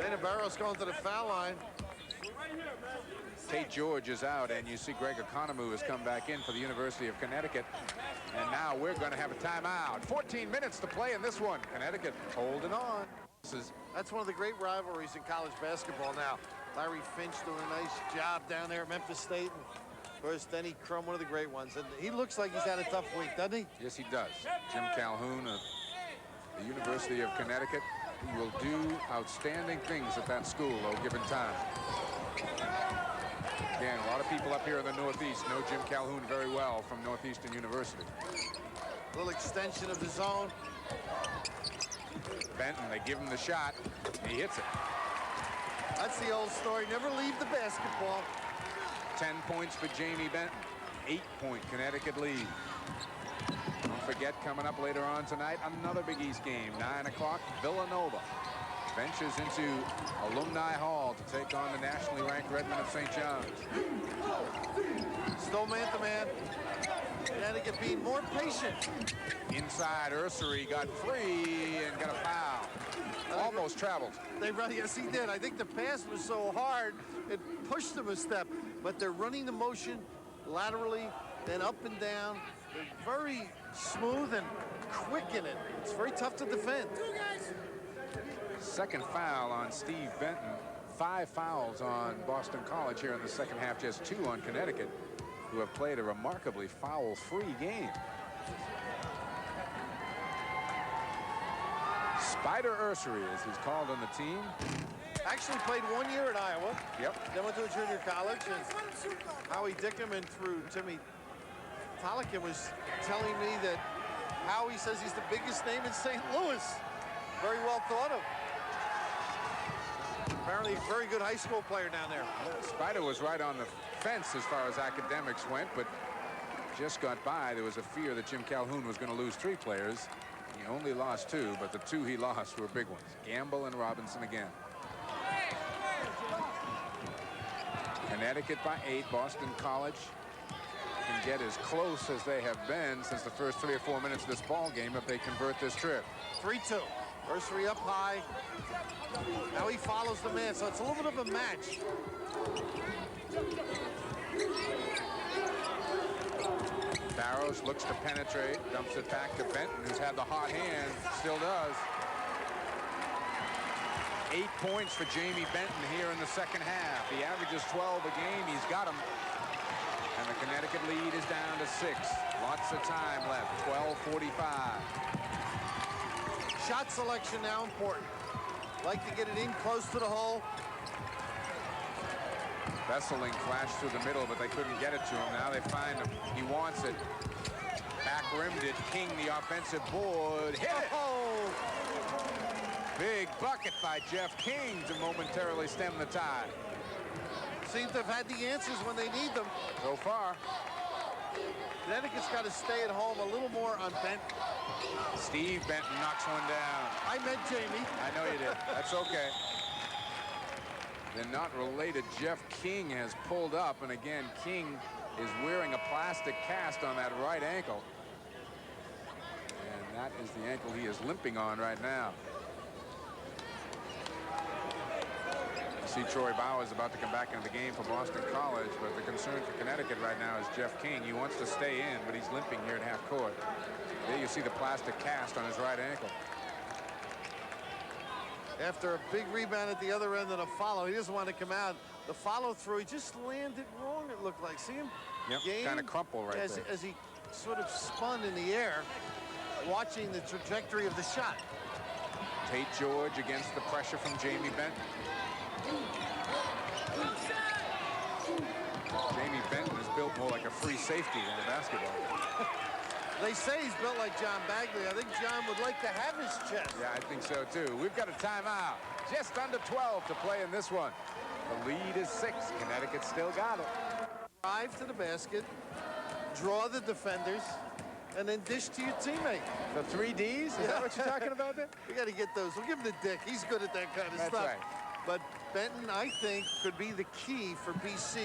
Dana Barros going to the foul line. Tate George is out, and you see Greg Economou has come back in for the University of Connecticut. And now we're going to have a timeout. 14 minutes to play in this one. Connecticut holding on. That's one of the great rivalries in college basketball now. Larry Finch doing a nice job down there at Memphis State. And of course, Denny Crum, one of the great ones. And he looks like he's had a tough week, doesn't he? Yes, he does. Jim Calhoun of the University of Connecticut, who will do outstanding things at that school, though, given time. Again, a lot of people up here in the Northeast know Jim Calhoun very well from Northeastern University. A little extension of the zone. Benton, they give him the shot, and he hits it. That's the old story. Never leave the basketball. 10 points for Jamie Benton. 8-point Connecticut lead. Don't forget, coming up later on tonight, another Big East game. 9 o'clock, Villanova ventures into Alumni Hall to take on the nationally ranked Redmen of St. John's. Still man-to-man. Connecticut being more patient. Inside, Ursery got free and got a foul. Almost traveled. Yes, he did. I think the pass was so hard, it pushed them a step. But they're running the motion laterally, then up and down. They're very smooth and quick in it. It's very tough to defend. Second foul on Steve Benton. 5 fouls on Boston College here in the second half, just 2 on Connecticut, who have played a remarkably foul-free game. Spider Ursery, as he's called on the team. Actually played 1 year at Iowa. Yep. Then went to a junior college. And Howie Dickerman through Timmy Tolikin was telling me that Howie says he's the biggest name in St. Louis. Very well thought of. Apparently a very good high school player down there. Spider was right on the fence as far as academics went, but just got by. There was a fear that Jim Calhoun was going to lose 3 players. He only lost 2, but the 2 he lost were big ones. Gamble and Robinson again. Connecticut by 8. Boston College can get as close as they have been since the first 3 or 4 minutes of this ball game if they convert this trip. 3-2. Ursery up high. Now he follows the man, so it's a little bit of a match. Barrows looks to penetrate, dumps it back to Benton, who's had the hot hand, still does. 8 points for Jamie Benton here in the second half. He averages 12 a game. He's got them. And the Connecticut lead is down to 6. Lots of time left. 12:45. Shot selection now important. Like to get it in close to the hole. Vesseling flashed through the middle, but they couldn't get it to him. Now they find him. He wants it. Back rimmed it. King, the offensive board. Hit it! Oh! Big bucket by Jeff King to momentarily stem the tide. Seems to have had the answers when they need them. So far. Connecticut's got to stay at home a little more on Benton. Steve Benton knocks one down. I meant Jamie. I know you did. That's okay. They're not related. Jeff King has pulled up, and again, King is wearing a plastic cast on that right ankle. And that is the ankle he is limping on right now. You see Troy Bauer is about to come back into the game for Boston College, but the concern for Connecticut right now is Jeff King. He wants to stay in, but he's limping here at half court. There you see the plastic cast on his right ankle. After a big rebound at the other end and a follow, he doesn't want to come out. The follow through, he just landed wrong, it looked like. See him? Yep, kind of crumple right there. As he sort of spun in the air, watching the trajectory of the shot. Tate George against the pressure from Jamie Benton. Jamie Benton is built more like a free safety than a basketball player. They say he's built like John Bagley. I think John would like to have his chest. Yeah, I think so too. We've got a timeout. Just under 12 to play in this one. The lead is 6. Connecticut still got it. Drive to the basket, draw the defenders, and then dish to your teammate. The 3 Ds? Is that what you're talking about there? We got to get those. We'll give him the dick. He's good at that kind of That's stuff. right. But Benton, I think, could be the key for BC.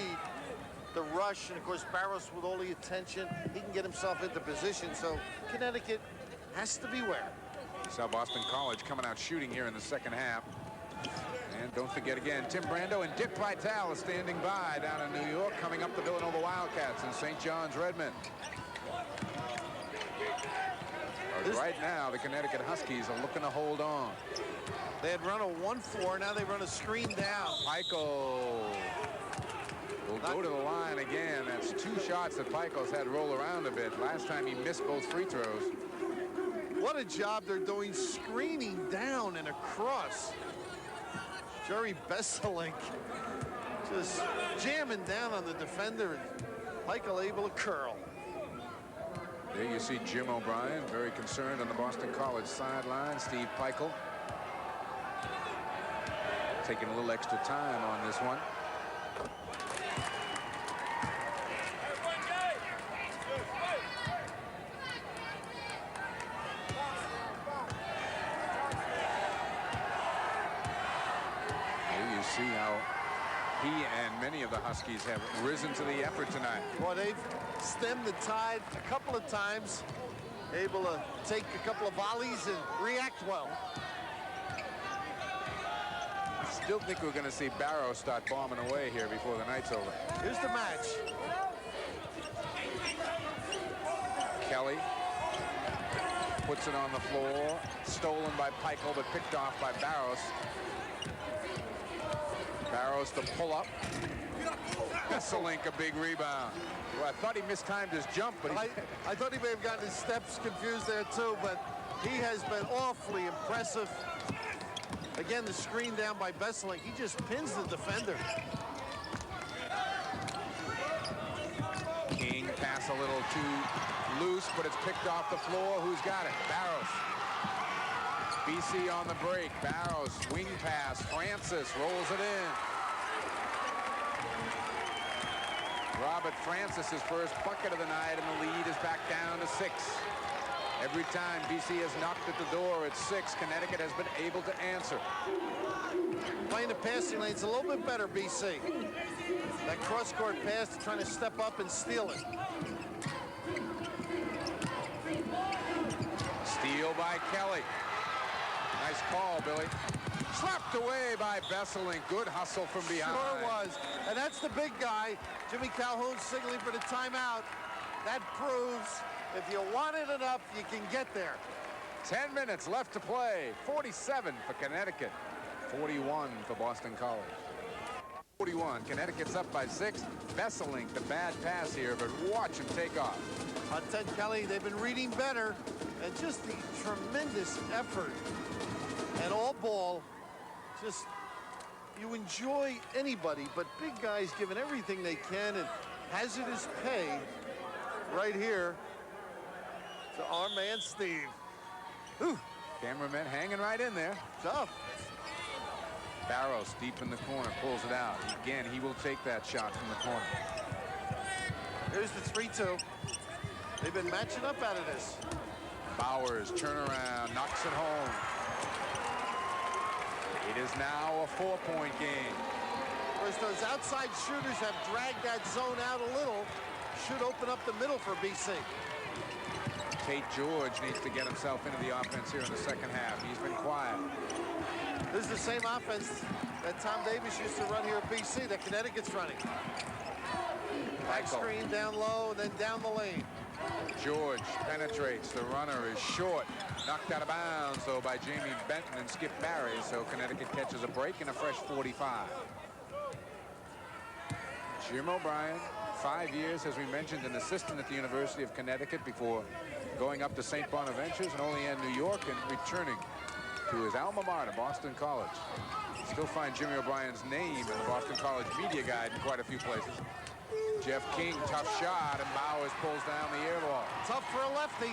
The rush, and of course Barrows with all the attention, he can get himself into position. So Connecticut has to beware. You saw Boston College coming out shooting here in the second half. And don't forget again, Tim Brando and Dick Vitale are standing by down in New York, coming up the Villanova Wildcats in St. John's Redmond. But right now, the Connecticut Huskies are looking to hold on. They had run a 1-4, now they run a screen down. Pico will go to the line again. That's 2 shots that Pico's had roll around a bit. Last time he missed both free throws. What a job they're doing screening down and across. Jerry Besselink just jamming down on the defender, and Pico able to curl. There you see Jim O'Brien, very concerned on the Boston College sideline. Steve Pico taking a little extra time on this one. See how he and many of the Huskies have risen to the effort tonight. Well, they've stemmed the tide a couple of times, able to take a couple of volleys and react well. Still think we're going to see Barrow start bombing away here before the night's over. Here's the match. Kelly puts it on the floor. Stolen by Peichel, but picked off by Barros. Barros to pull up. Besselink, a big rebound. Well, I thought he mistimed his jump, but I thought he may have gotten his steps confused there too, but he has been awfully impressive. Again, the screen down by Besselink. He just pins the defender. King pass a little too loose, but it's picked off the floor. Who's got it? Barros. BC on the break. Barros, wing pass. Francis rolls it in. Robert Francis, his first bucket of the night, and the lead is back down to 6. Every time BC has knocked at the door at 6, Connecticut has been able to answer. Playing the passing lanes a little bit better, BC. That cross-court pass, trying to step up and steal it. Steal by Kelly. Nice call, Billy. Slapped away by Besselink. Good hustle from behind. Sure was. And that's the big guy. Jimmy Calhoun signaling for the timeout. That proves if you want it enough, you can get there. 10 minutes left to play. 47 for Connecticut. 41 for Boston College. 41. Connecticut's up by 6. Besselink, the bad pass here, but watch him take off. On Ted Kelly, they've been reading better. And just the tremendous effort and all ball. Just, you enjoy anybody, but big guys giving everything they can, and hazardous pay right here to our man Steve. Ooh. Cameraman hanging right in there. Tough. Barros deep in the corner, pulls it out. Again, he will take that shot from the corner. Here's the 3-2. They've been matching up out of this. Bowers, turnaround, knocks it home. It is now a 4-point game. Whereas those outside shooters have dragged that zone out a little. Should open up the middle for BC. Tate George needs to get himself into the offense here in the second half. He's been quiet. This is the same offense that Tom Davis used to run here at BC that Connecticut's running. Back screen down low, and then down the lane. George penetrates. The runner is short. Knocked out of bounds, though, by Jamie Benton and Skip Barry. So Connecticut catches a break and a fresh 45. Jim O'Brien, 5 years, as we mentioned, an assistant at the University of Connecticut before going up to St. Bonaventure's and Olean, New York, and returning to his alma mater, Boston College. Still find Jimmy O'Brien's name in the Boston College media guide in quite a few places. Jeff King, tough shot, and Bowers pulls down the air ball. Tough for a lefty.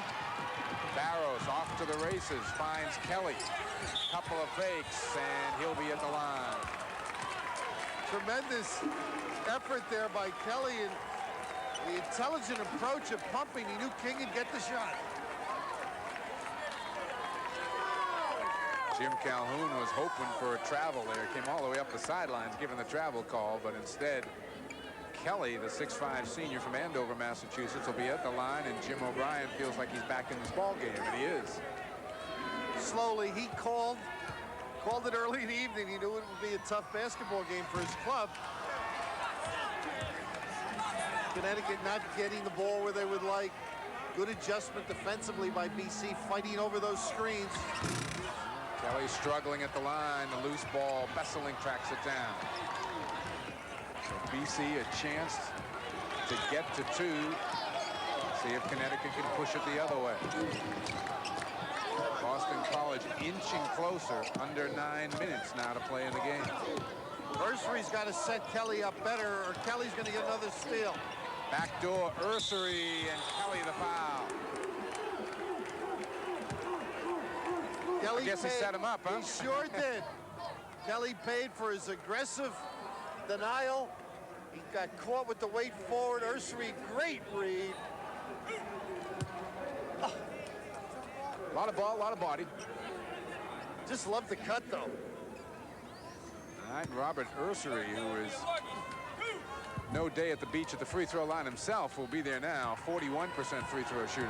Barros off to the races, finds Kelly. Couple of fakes, and he'll be at the line. Tremendous effort there by Kelly, and the intelligent approach of pumping. He knew King would get the shot. Jim Calhoun was hoping for a travel there. Came all the way up the sidelines given the travel call, but instead Kelly, the 6'5" senior from Andover, Massachusetts, will be at the line, and Jim O'Brien feels like he's back in this ball game, and he is. Slowly, he called it early in the evening. He knew it would be a tough basketball game for his club. Connecticut not getting the ball where they would like. Good adjustment defensively by BC, fighting over those screens. Kelly struggling at the line, the loose ball. Besselink tracks it down. So BC a chance to get to 2. See if Connecticut can push it the other way. Boston College inching closer, under 9 minutes now to play in the game. Ursery's got to set Kelly up better, or Kelly's going to get another steal. Backdoor Ursery, and Kelly the foul. Kelly I guess he set him up, huh? He sure did. Kelly paid for his aggressive denial. He got caught with the weight forward. Ursery, great read. A lot of ball, a lot of body. Just love the cut, though. All right, Robert Ursery, who is no day at the beach at the free throw line himself, will be there now. 41% free throw shooter.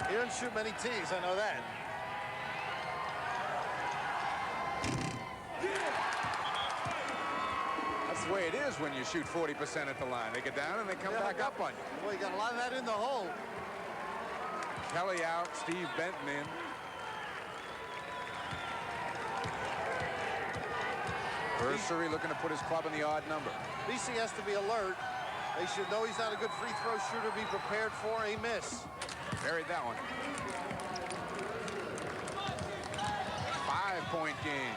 He doesn't shoot many tees, I know that. That's the way it is when you shoot 40% at the line. They get down and they come back up on you. Boy, you got a lot of that in the hole. Kelly out, Steve Benton in. Bursary looking to put his club in the odd number. BC has to be alert. They should know he's not a good free throw shooter. Be prepared for a miss. Buried that one. 5-point game.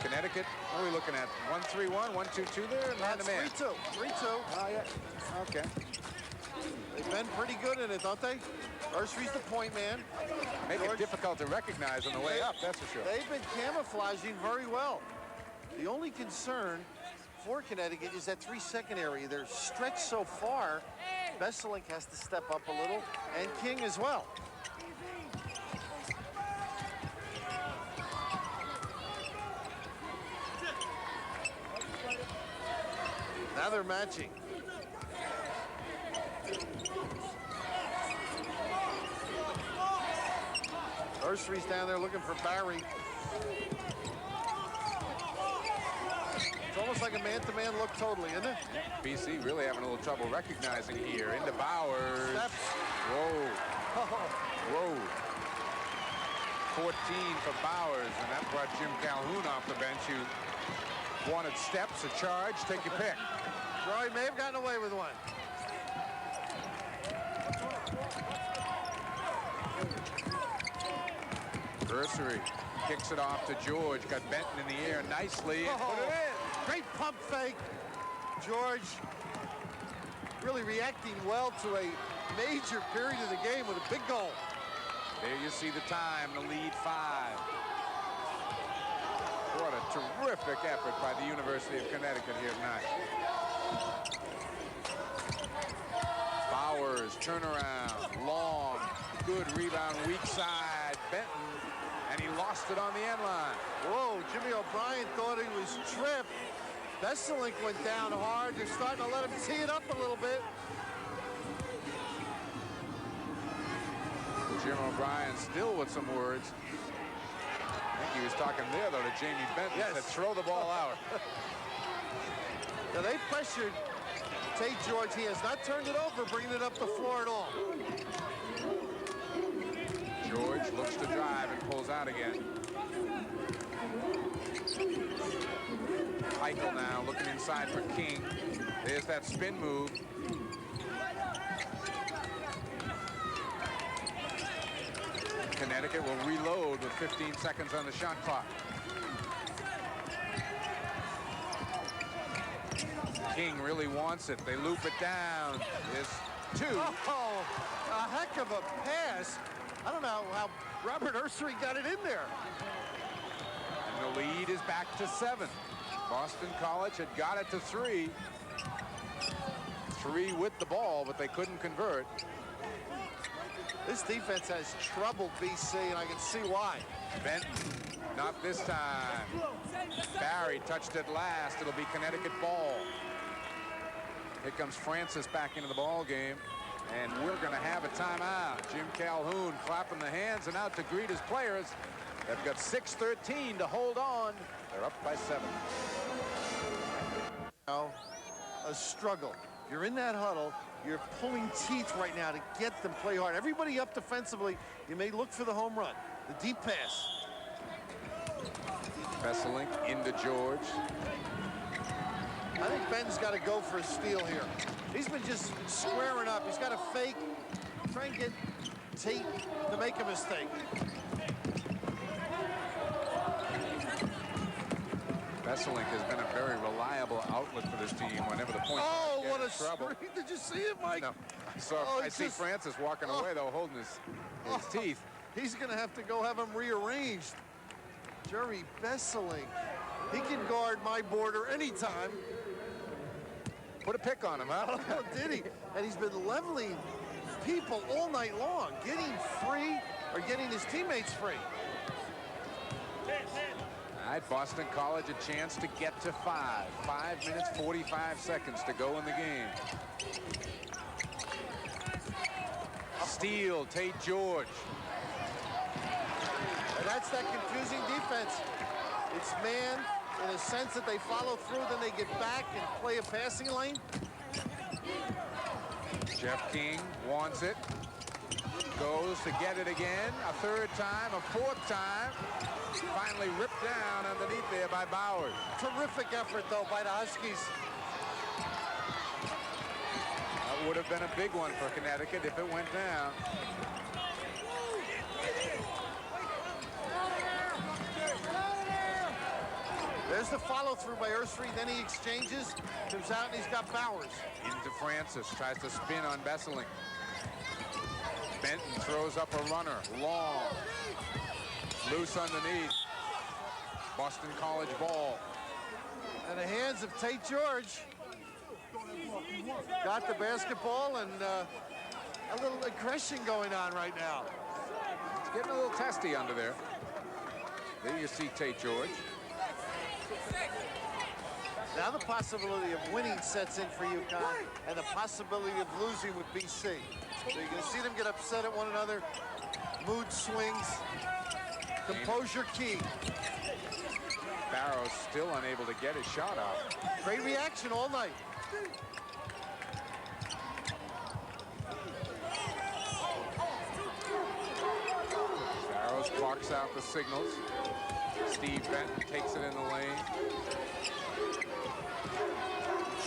Connecticut, what are we looking at? 1-3-1, 1-2-2 there? Man to man. 3-2. 3-2. Oh, yeah. Okay. They've been pretty good in it, don't they? Ursery's the point man. Make it difficult to recognize on the way up, that's for sure. They've been camouflaging very well. The only concern for Connecticut is that 3-second area. They're stretched so far. Besselink has to step up a little, and King as well. Now they're matching. Ursery's down there looking for Barry. It's almost like a man-to-man look totally, isn't it? BC really having a little trouble recognizing here. Into Bowers. Steps. Whoa. Whoa. 14 for Bowers, and that brought Jim Calhoun off the bench, who wanted steps, a charge, take your pick. Roy may have gotten away with one. Bursary kicks it off to George. Got Benton in the air nicely. And put it in. Great pump fake. George really reacting well to a major period of the game with a big goal. There you see the time, the lead 5. What a terrific effort by the University of Connecticut here tonight. Bowers, turnaround, long, good rebound, weak side, Benton, and he lost it on the end line. Whoa, Jimmy O'Brien thought he was tripped. Besselink went down hard. They're starting to let him tee it up a little bit. Jim O'Brien still with some words. I think he was talking there, though, to Jamie Benton. Yes. Said, throw the ball out. Now, they pressured Tate George. He has not turned it over, bringing it up the floor at all. George looks to drive and pulls out again. Heichel now looking inside for King. There's that spin move. Connecticut will reload with 15 seconds on the shot clock. King really wants it. They loop it down. There's 2. Oh, a heck of a pass. I don't know how Robert Ursery got it in there. And the lead is back to 7. Boston College had got it to 3. 3 with the ball, but they couldn't convert. This defense has troubled BC, and I can see why. Benton, not this time. Barry touched it last. It'll be Connecticut ball. Here comes Francis back into the ball game, and we're going to have a timeout. Jim Calhoun clapping the hands and out to greet his players. They've got 6:13 to hold on. They're up by 7. Now, a struggle. If you're in that huddle, you're pulling teeth right now to get them play hard. Everybody up defensively. You may look for the home run. The deep pass. Besselink into George. I think Ben's got to go for a steal here. He's been just squaring up. He's got to fake, try and get Tate to make a mistake. Besselink has been a very reliable outlet for this team whenever the point. Oh, what a trouble. screen. Did you see it, Mike? No. So Oh, I see just- Francis walking away, though, holding his teeth. He's going to have to go have them rearranged. Jerry Besselink. He can guard my border anytime. Put a pick on him, huh? Oh, did he? And he's been leveling people all night long, getting free or getting his teammates free. All right, Boston College a chance to get to 5. 5 minutes, 45 seconds to go in the game. Steal, Tate George. And that's that confusing defense. It's man in a sense that they follow through, then they get back and play a passing lane. Jeff King wants it. Goes to get it again. A third time, a fourth time. Finally ripped down underneath there by Bowers. Terrific effort, though, by the Huskies. That would have been a big one for Connecticut if it went down. There's the follow-through by Ursary. Then he exchanges, comes out, and he's got Bowers. Into Francis, tries to spin on Besseling. Benton throws up a runner, long. Loose underneath. Boston College ball. And the hands of Tate George. Got the basketball, and a little aggression going on right now. It's getting a little testy under there. There you see Tate George. Now the possibility of winning sets in for UConn, and the possibility of losing with BC. So you're going to see them get upset at one another. Mood swings. Composure key. Barrows still unable to get his shot out. Great reaction all night. Barrows blocks out the signals. Steve Benton takes it in the lane.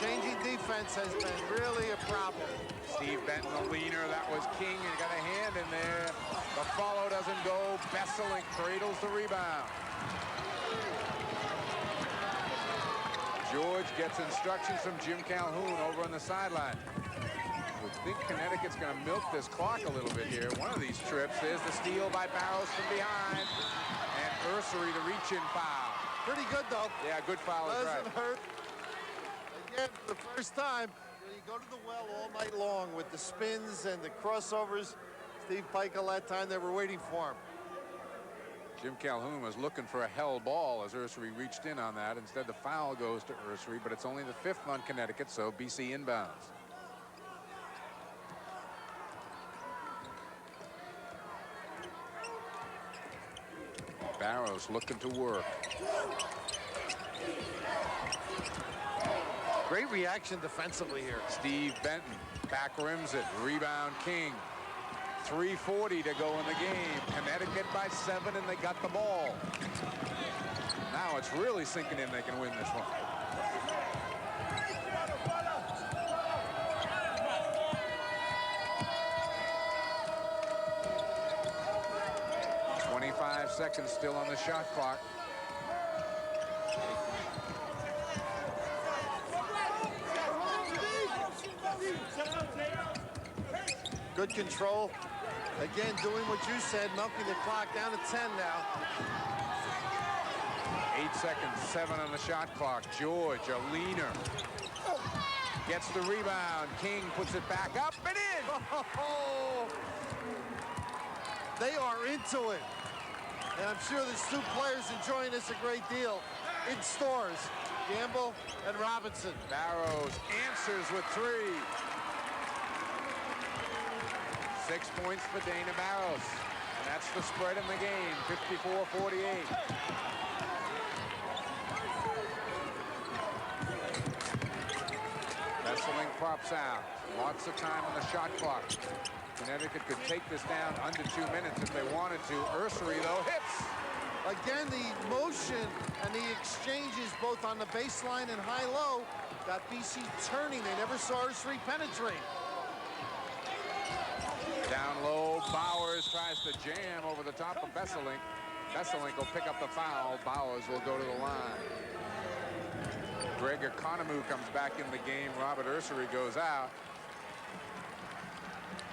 Changing defense has been really a problem. Steve Benton, the leaner. That was King, and got a hand in there. The follow doesn't go. Besseling cradles the rebound. George gets instructions from Jim Calhoun over on the sideline. I think Connecticut's going to milk this clock a little bit here. One of these trips. There's the steal by Barrows from behind. And Ursary to reach in foul. Pretty good, though. Yeah, good foul is right. Doesn't hurt. Again, for the first time, you go to the well all night long with the spins and the crossovers. Steve Peichel, that time they were waiting for him. Jim Calhoun was looking for a held ball as Ursary reached in on that. Instead, the foul goes to Ursary, but it's only the fifth on Connecticut, so BC inbounds. Barrows looking to work. Great reaction defensively here. Steve Benton back rims it. Rebound King. 3:40 to go in the game. Connecticut by 7, and they got the ball. Now it's really sinking in they can win this one. .25 seconds still on the shot clock. Good control. Again, doing what you said, milking the clock down to 10 now. 8 seconds, 7 on the shot clock. George, a leaner. Gets the rebound. King puts it back up and in. Oh, they are into it. And I'm sure there's two players enjoying this a great deal in stores. Gamble and Robinson. Barrows answers with 3. 6 points for Dana Barrows. And that's the spread in the game, 54-48. Besseling props out. Lots of time on the shot clock. Connecticut could take this down under 2 minutes if they wanted to. Ursary, though, hits. Again, the motion and the exchanges both on the baseline and high-low got BC turning. They never saw Ursary penetrate. Down low, Bowers tries to jam over the top of Besseling. Besseling will pick up the foul. Bowers will go to the line. Greg Economou comes back in the game. Robert Ursary goes out.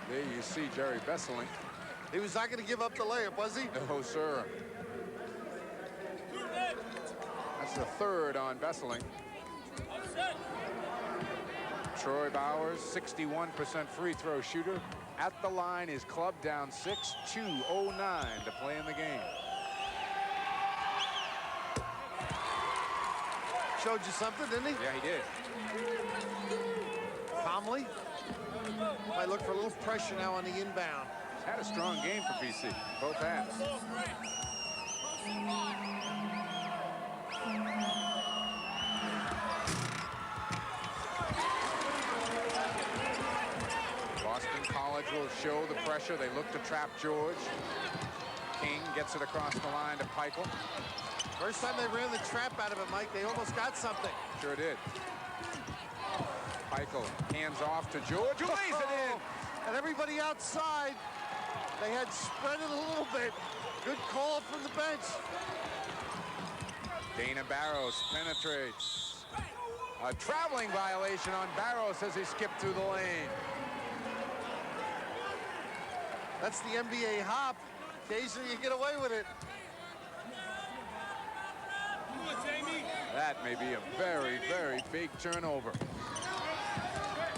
There you see Jerry Besseling. He was not going to give up the layup, was he? No, sir. That's the third on Besseling. Troy Bowers, 61% free throw shooter. At the line, his club down 6, 2:09 to play in the game. Showed you something, didn't he? Yeah, he did. Calmly. Might look for a little pressure now on the inbound. He's had a strong game for BC, both halves. show the pressure. They look to trap George. King gets it across the line to Peichel. First time they ran the trap out of it, Mike, they almost got something. Sure did. Peichel hands off to George, who lays it in. And everybody outside, they had spread it a little bit. Good call from the bench. Dana Barros penetrates. A traveling violation on Barros as he skipped through the lane. That's the NBA hop. Occasionally you get away with it. That may be a very, very big turnover.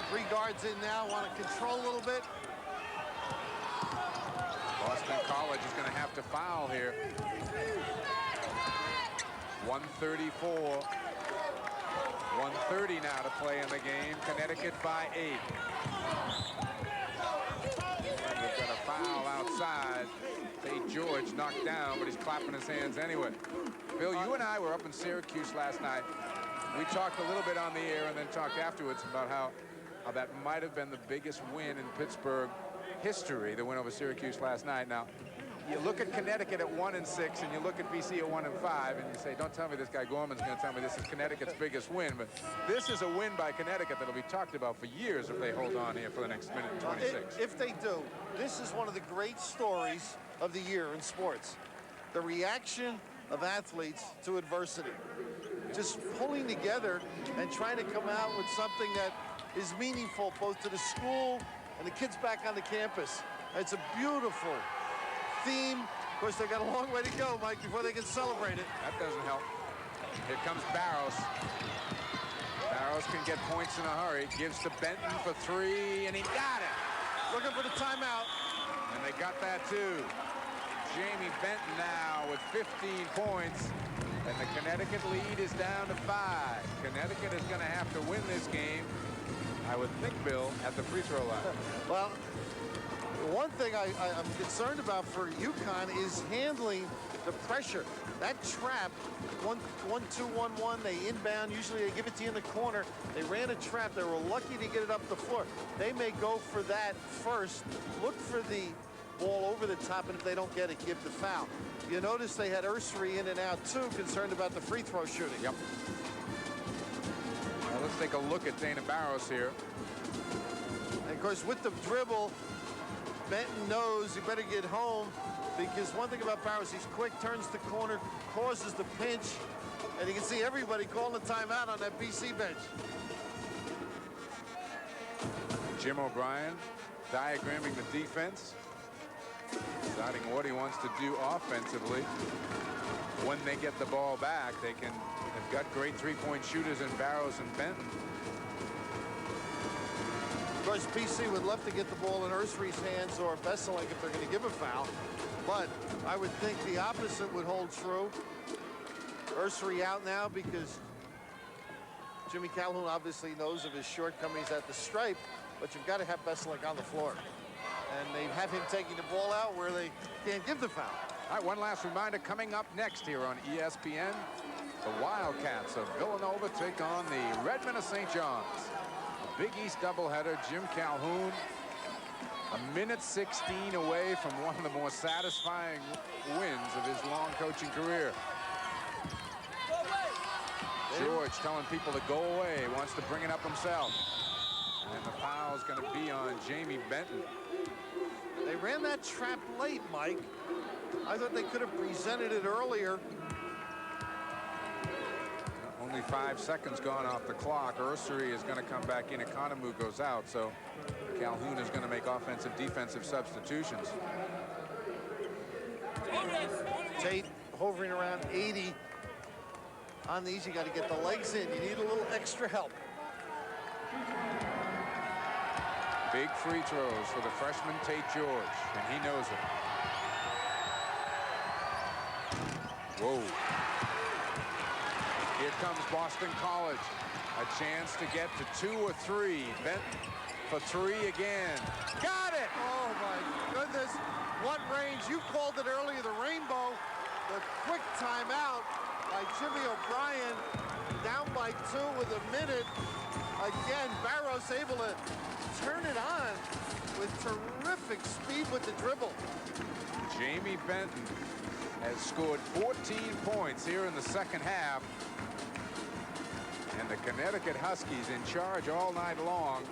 3 guards in now, want to control a little bit. Boston College is going to have to foul here. 134. 1:30 now to play in the game. Connecticut by 8. And we've got a foul outside. St. George knocked down, but he's clapping his hands anyway. Bill, you and I were up in Syracuse last night. We talked a little bit on the air and then talked afterwards about how that might have been the biggest win in Pittsburgh history, the win over Syracuse last night. Now, you look at Connecticut at 1-6, and you look at BC at 1-5, and you say, don't tell me this guy Gorman's going to tell me this is Connecticut's biggest win. But this is a win by Connecticut that'll be talked about for years if they hold on here for the next minute and 26. If they do, this is one of the great stories of the year in sports. The reaction of athletes to adversity. Just pulling together and trying to come out with something that is meaningful both to the school and the kids back on the campus. It's a beautiful theme. Of course, they've got a long way to go, Mike, before they can celebrate it. That doesn't help. Here comes Barros. Barros can get points in a hurry. Gives to Benton for 3, and he got it. Looking for the timeout. And they got that, too. Jamie Benton now with 15 points. And the Connecticut lead is down to 5. Connecticut is going to have to win this game, I would think, Bill, at the free throw line. Well, one thing I'm concerned about for UConn is handling the pressure. That trap, 1-2-1-1, they inbound. Usually they give it to you in the corner. They ran a trap. They were lucky to get it up the floor. They may go for that first. Look for the ball over the top, and if they don't get it, give the foul. You notice they had Ursery in and out, too, concerned about the free throw shooting. Yep. Now let's take a look at Dana Barros here. And, of course, with the dribble, Benton knows he better get home, because one thing about Barros, he's quick, turns the corner, causes the pinch, and you can see everybody calling a timeout on that BC bench. Jim O'Brien diagramming the defense, deciding what he wants to do offensively. When they get the ball back, they've got great three-point shooters in Barros and Benton. Of course, BC would love to get the ball in Ursery's hands or Besselink if they're going to give a foul. But I would think the opposite would hold true. Ursery out now because Jimmy Calhoun obviously knows of his shortcomings at the stripe, but you've got to have Besselink on the floor. And they have him taking the ball out where they can't give the foul. All right, one last reminder coming up next here on ESPN. The Wildcats of Villanova take on the Redmen of St. John's. A Big East doubleheader. Jim Calhoun, a minute 16 away from one of the more satisfying wins of his long coaching career. George telling people to go away, wants to bring it up himself. And the foul is going to be on Jamie Benton. They ran that trap late, Mike. I thought they could have presented it earlier. Only 5 seconds gone off the clock. Ursery is going to come back in. Economou goes out, so Calhoun is going to make offensive, defensive substitutions. Tate hovering around 80. On these, you got to get the legs in. You need a little extra help. Big free throws for the freshman Tate George, and he knows it. Whoa. Here comes Boston College. A chance to get to 2 or 3. Benton for 3 again. Got it! Oh, my goodness. What range. You called it earlier, the rainbow. The quick timeout by Jimmy O'Brien. down by 2 with a minute. Again, Barros able to turn it on with terrific speed with the dribble. Jamie Benton has scored 14 points here in the second half. And the Connecticut Huskies in charge all night long.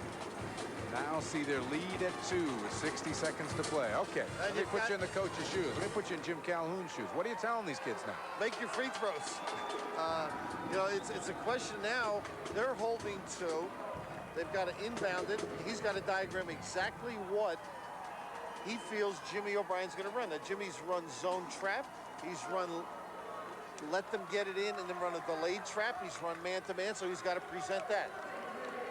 Now see their lead at 2 with 60 seconds to play. Okay, let me put you in the coach's shoes. Let me put you in Jim Calhoun's shoes. What are you telling these kids now? Make your free throws. You know, it's a question now. They're holding 2. They've got to inbound it. He's got to diagram exactly what he feels Jimmy O'Brien's going to run. Now, Jimmy's run zone trap. He's run let them get it in and then run a delayed trap. He's run man-to-man, so he's got to present that.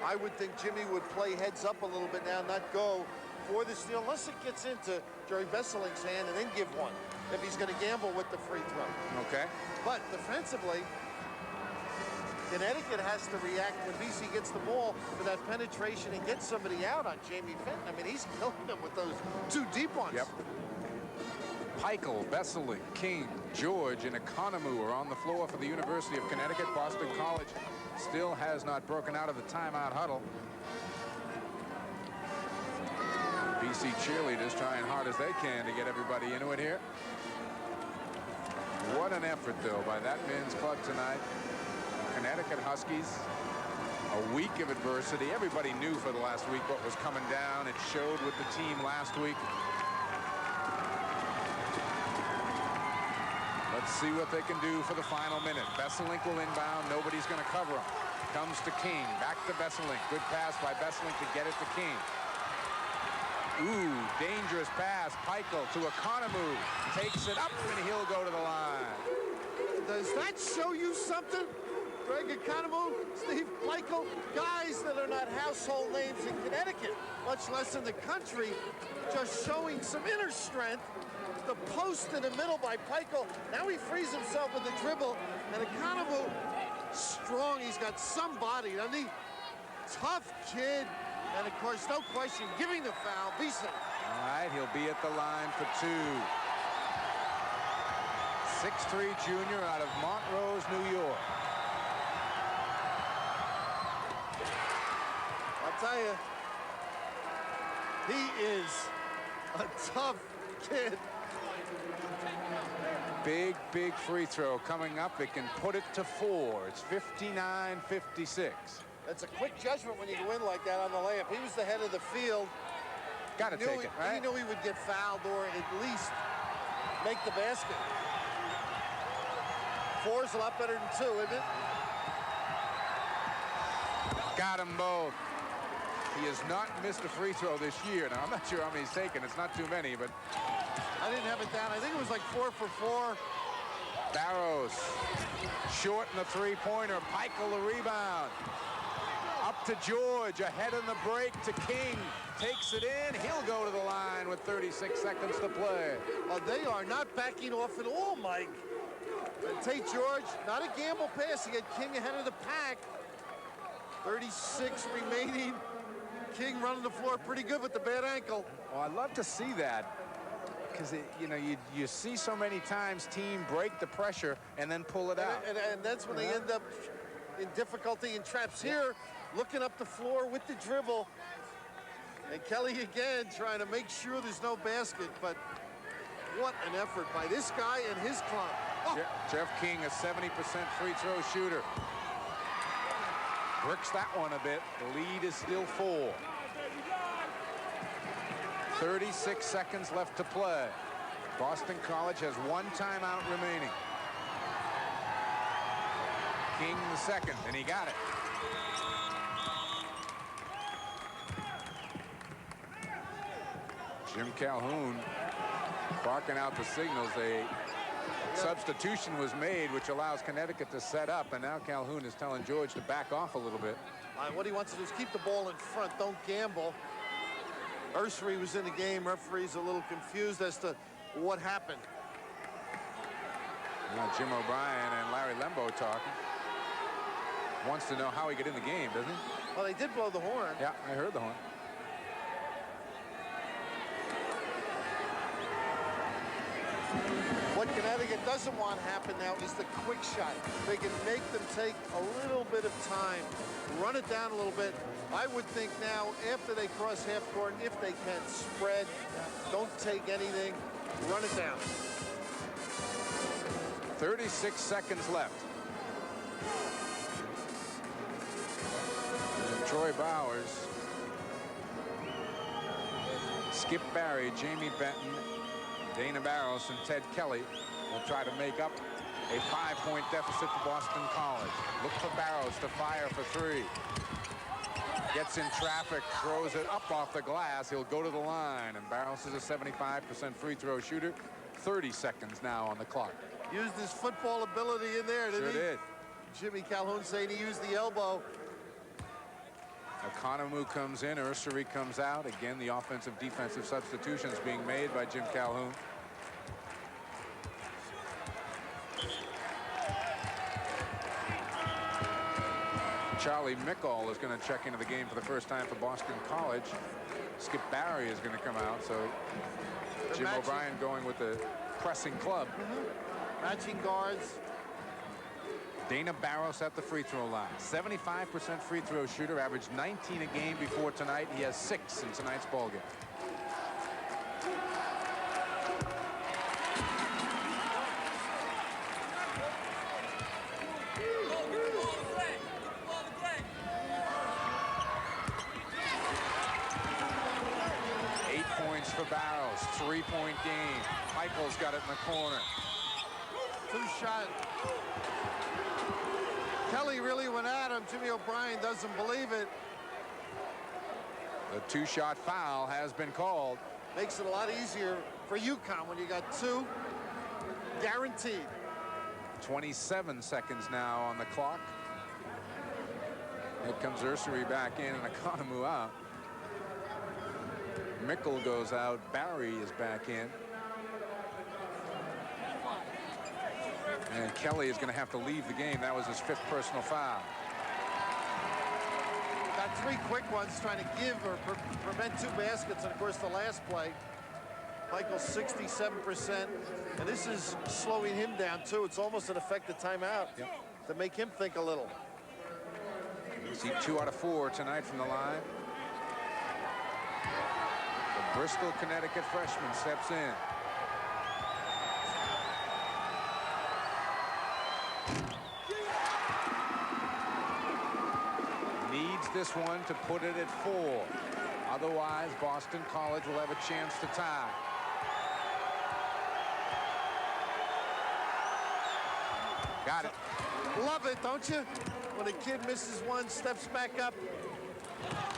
I would think Jimmy would play heads up a little bit now, not go for the steal, unless it gets into Jerry Besseling's hand, and then give one if he's going to gamble with the free throw. Okay. But defensively, Connecticut has to react when BC gets the ball for that penetration and get somebody out on Jamie Fenton. I mean, he's killing them with those 2 deep ones. Yep. Peichel, Besseling, King, George, and Economou are on the floor for the University of Connecticut. Boston College still has not broken out of the timeout huddle. BC cheerleaders trying hard as they can to get everybody into it here. What an effort, though, by that men's club tonight. Connecticut Huskies, a week of adversity. Everybody knew for the last week what was coming down. It showed with the team last week. Let's see what they can do for the final minute. Besselink will inbound. Nobody's going to cover him. Comes to King. Back to Besselink. Good pass by Besselink to get it to King. Ooh, dangerous pass. Peichel to Economou. Takes it up, and he'll go to the line. Does that show you something? Greg Economou, Steve Peichel, guys that are not household names in Connecticut, much less in the country, just showing some inner strength. The post in the middle by Peichel. Now he frees himself with the dribble. And Economou, strong. He's got some body, doesn't he? Tough kid. And, of course, no question, giving the foul. Beeson. All right, he'll be at the line for 2. 6'3" junior out of Montrose, New York. I'll tell you, he is a tough kid. Big, big free throw coming up. It can put it to 4. It's 59-56. That's a quick judgment when you go in like that on the layup. He was the head of the field. Got to take it, right? He knew he would get fouled or at least make the basket. 4 is a lot better than 2, isn't it? Got them both. He has not missed a free throw this year. Now, I'm not sure how many he's taken. It's not too many, but... I didn't have it down. I think it was like 4 for 4. Barros short in the three-pointer. Peichel the rebound. Up to George. Ahead in the break to King. Takes it in. He'll go to the line with 36 seconds to play. They are not backing off at all, Mike. And Tate George, not a gamble pass. He had King ahead of the pack. 36 remaining. King running the floor pretty good with the bad ankle. Well, I'd love to see that. Because, you know, you see so many times team break the pressure and then pull it out. And that's when they end up in difficulty in traps. Here, looking up the floor with the dribble. And Kelly again trying to make sure there's no basket. But what an effort by this guy and his club. Oh. Jeff King, a 70% free throw shooter. Bricks that one a bit. The lead is still 4. 36 seconds left to play. Boston College has 1 timeout remaining. King the second, and he got it. Jim Calhoun barking out the signals. A substitution was made, which allows Connecticut to set up, and now Calhoun is telling George to back off a little bit. What he wants to do is keep the ball in front. Don't gamble. Ursery was in the game. Referee's a little confused as to what happened. Now Jim O'Brien and Larry Lembo talking. Wants to know how he got in the game, doesn't he? Well, they did blow the horn. Yeah, I heard the horn. What Connecticut doesn't want to happen now is the quick shot. They can make them take a little bit of time, run it down a little bit. I would think now, after they cross half court, if they can, spread, don't take anything, run it down. 36 seconds left. And Troy Bowers, Skip Barry, Jamie Benton, Dana Barros, and Ted Kelly will try to make up a 5-point deficit for Boston College. Look for Barros to fire for three. Gets in traffic, throws it up off the glass. He'll go to the line, and Barros is a 75% free throw shooter. 30 seconds now on the clock. Used his football ability in there, didn't he? Sure did. Jimmy Calhoun saying he used the elbow. Economou comes in, Ursary comes out. Again, the offensive defensive substitutions being made by Jim Calhoun. Charlie Mickle is going to check into the game for the first time for Boston College. Skip Barry is going to come out, so Jim O'Brien going with the pressing club. Matching guards. Dana Barros at the free throw line. 75% free throw shooter, averaged 19 a game before tonight. He has 6 in tonight's ball game. For Barros, 3-point game. Michael's got it in the corner. 2-shot. Kelly really went at him. Jimmy O'Brien doesn't believe it. The 2-shot foul has been called. Makes it a lot easier for UConn when you got 2 guaranteed. 27 seconds now on the clock. Here comes Ursary back in and Economou out. Mickle goes out. Barry is back in. And Kelly is going to have to leave the game. That was his 5th personal foul. Got 3 quick ones trying to give or prevent 2 baskets. And, of course, the last play, Michael's 67%. And this is slowing him down, too. It's almost an effective timeout to make him think a little. You see 2 out of 4 tonight from the line. Bristol, Connecticut freshman steps in. Needs this one to put it at 4. Otherwise, Boston College will have a chance to tie. Got it. Love it, don't you? When a kid misses one, steps back up.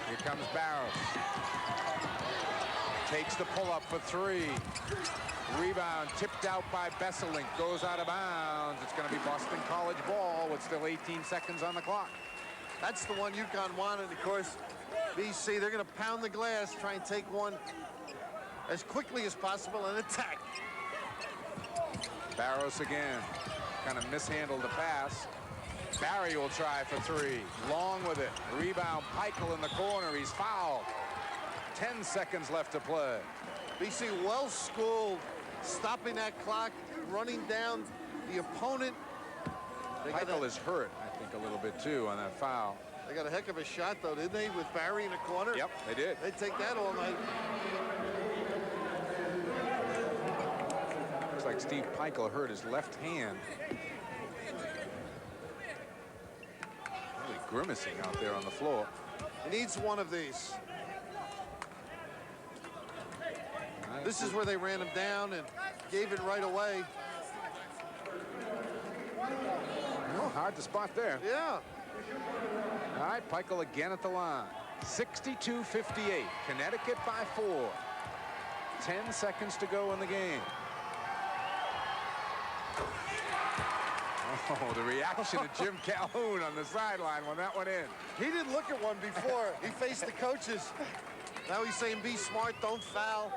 Here comes Barros. Takes the pull-up for 3. Rebound tipped out by Besselink. Goes out of bounds. It's going to be Boston College ball with still 18 seconds on the clock. That's the one UConn wanted. Of course, BC, they're going to pound the glass, try and take one as quickly as possible and attack. Barros again. Kind of mishandled the pass. Barry will try for 3. Long with it. Rebound, Peichel in the corner. He's fouled. 10 seconds left to play. BC well schooled, stopping that clock, running down the opponent. Peichel is hurt, I think, a little bit too on that foul. They got a heck of a shot though, didn't they, with Barry in the corner? Yep, they did. They take that all night. Looks like Steve Peichel hurt his left hand. Really grimacing out there on the floor. He needs one of these. This is where they ran him down and gave it right away. Oh, hard to spot there. Yeah. All right, Peichel again at the line. 62-58. Connecticut by 4. 10 seconds to go in the game. Oh, the reaction of Jim Calhoun on the sideline when that went in. He didn't look at one before. He faced the coaches. Now he's saying be smart, don't foul.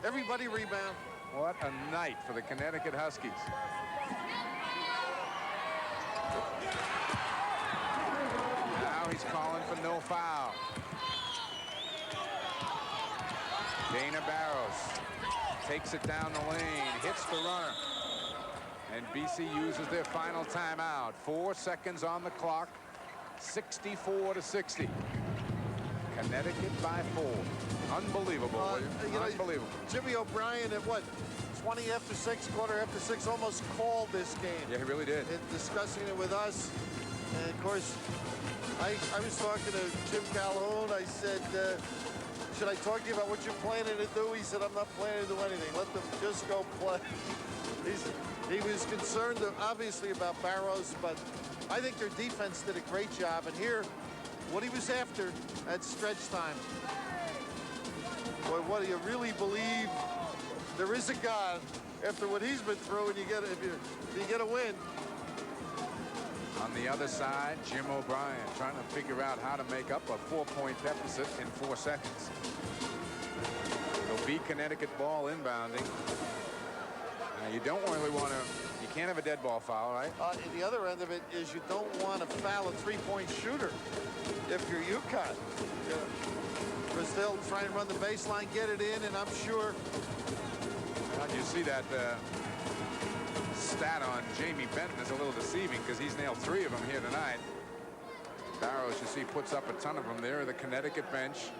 Everybody rebound. What a night for the Connecticut Huskies. Now he's calling for no foul. Dana Barros takes it down the lane, hits the runner. And BC uses their final timeout. 4 seconds on the clock. 64-60. Connecticut by 4. Unbelievable. Unbelievable. Jimmy O'Brien at what? 20 after 6, quarter after 6, almost called this game. Yeah, he really did. Discussing it with us. And of course, I was talking to Jim Calhoun. I said, should I talk to you about what you're planning to do? He said, I'm not planning to do anything. Let them just go play. He was concerned, obviously, about Barrows, but I think their defense did a great job. And here, what he was after at stretch time. Boy, what do you really believe? There is a God after what he's been through, and you get if you get a win. On the other side, Jim O'Brien trying to figure out how to make up a 4-point deficit in 4 seconds. It'll be Connecticut ball inbounding. Now, you don't really want to. You can't have a dead ball foul, right? The other end of it is you don't want to foul a 3-point shooter if you're UConn. Because they'll try and run the baseline, get it in, and I'm sure. You see that stat on Jamie Benton is a little deceiving because he's nailed 3 of them here tonight. Barrows, you see, puts up a ton of them there. The Connecticut bench.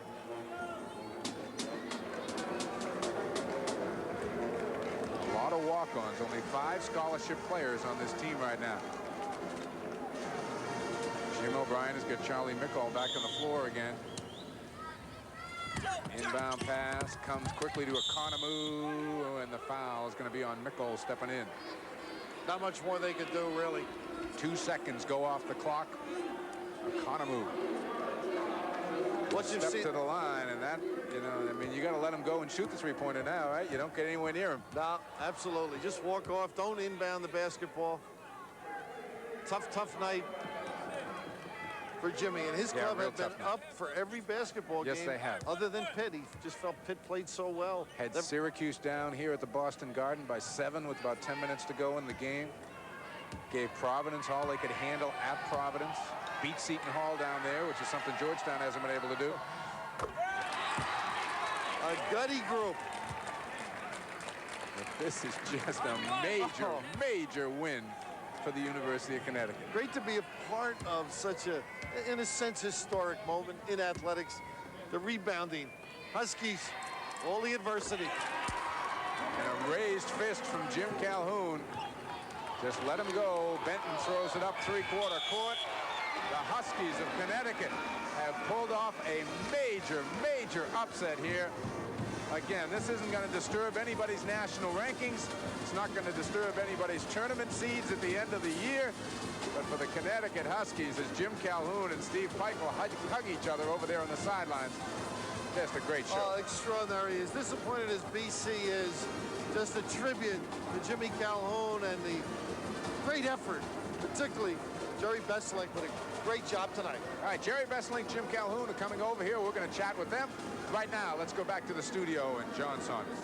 A lot of walk-ons. Only 5 scholarship players on this team right now. Jim O'Brien has got Charlie Mickle back on the floor again. Inbound pass comes quickly to Economou, and the foul is going to be on Mickle stepping in. Not much more they could do, really. 2 seconds go off the clock. Economou. What you've Step seen to the line, and that, I mean, you got to let him go and shoot the 3-pointer now, right? You don't get anywhere near him. No, absolutely. Just walk off. Don't inbound the basketball. Tough night for Jimmy, and his club have been up for every basketball game. Yes, they have. Other than Pitt. He just felt Pitt played so well. Had Syracuse down here at the Boston Garden by 7 with about 10 minutes to go in the game. Gave Providence all they could handle at Providence. Beat Seton Hall down there, which is something Georgetown hasn't been able to do. A gutty group. But this is just a major win for the University of Connecticut. Great to be a part of such a, in a sense, historic moment in athletics. The rebounding. Huskies, all the adversity. And a raised fist from Jim Calhoun. Just let him go. Benton throws it up 3/4 court. The Huskies of Connecticut have pulled off a major upset here. Again, this isn't going to disturb anybody's national rankings. It's not going to disturb anybody's tournament seeds at the end of the year. But for the Connecticut Huskies, as Jim Calhoun and Steve Pike will hug each other over there on the sidelines, just a great show. Oh, extraordinary. As disappointed as BC is, just a tribute to Jimmy Calhoun and the great effort, particularly Jerry Besselink with a great job tonight. All right, Jerry Besselink, Jim Calhoun are coming over here. We're going to chat with them. Right now, let's go back to the studio and John Saunders.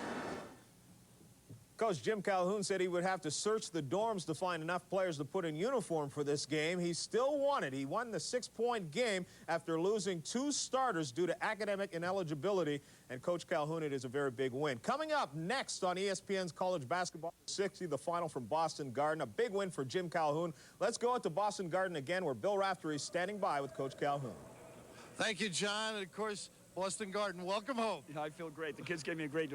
Coach Jim Calhoun said he would have to search the dorms to find enough players to put in uniform for this game. He still won it. He won the 6-point game after losing 2 starters due to academic ineligibility. And Coach Calhoun, it is a very big win. Coming up next on ESPN's College Basketball 60, the final from Boston Garden. A big win for Jim Calhoun. Let's go out to Boston Garden again, where Bill Raftery is standing by with Coach Calhoun. Thank you, John. And, of course, Boston Garden, welcome home. Yeah, I feel great. The kids gave me a great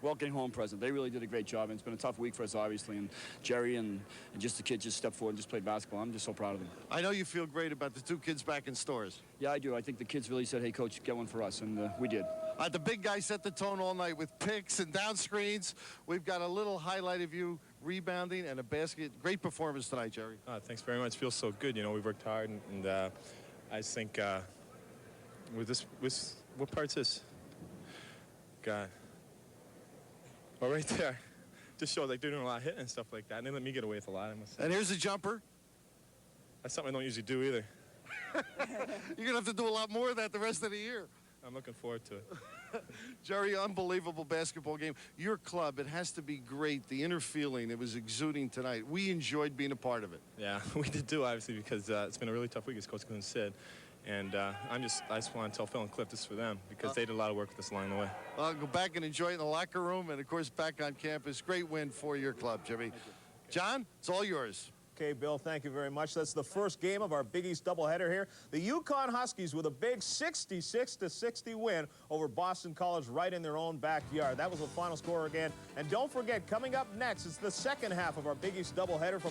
welcome home present. They really did a great job, and it's been a tough week for us, obviously. And Jerry and just the kids just stepped forward and just played basketball. I'm just so proud of them. I know you feel great about the 2 kids back in stores. Yeah, I do. I think the kids really said, hey, Coach, get one for us, and we did. The big guy set the tone all night with picks and down screens. We've got a little highlight of you rebounding and a basket. Great performance tonight, Jerry. Thanks very much. Feels so good. You know, we worked hard, and I just think what part's this? God. Well, right there. Just shows like they're doing a lot of hitting and stuff like that. And they let me get away with a lot, I must say. And here's a jumper. That's something I don't usually do either. You're going to have to do a lot more of that the rest of the year. I'm looking forward to it. Jerry, unbelievable basketball game. Your club, it has to be great. The inner feeling, it was exuding tonight. We enjoyed being a part of it. Yeah, we did too, obviously, because it's been a really tough week, as Coach Kuhn said. And I just want to tell Phil and Cliff this is for them, because they did a lot of work with us along the way. Go back and enjoy it in the locker room, and, of course, back on campus. Great win for your club, Jimmy. John, it's all yours. Okay, Bill, thank you very much. That's the first game of our Big East doubleheader here. The UConn Huskies with a big 66-60 win over Boston College right in their own backyard. That was the final score again. And don't forget, coming up next, it's the second half of our Big East doubleheader from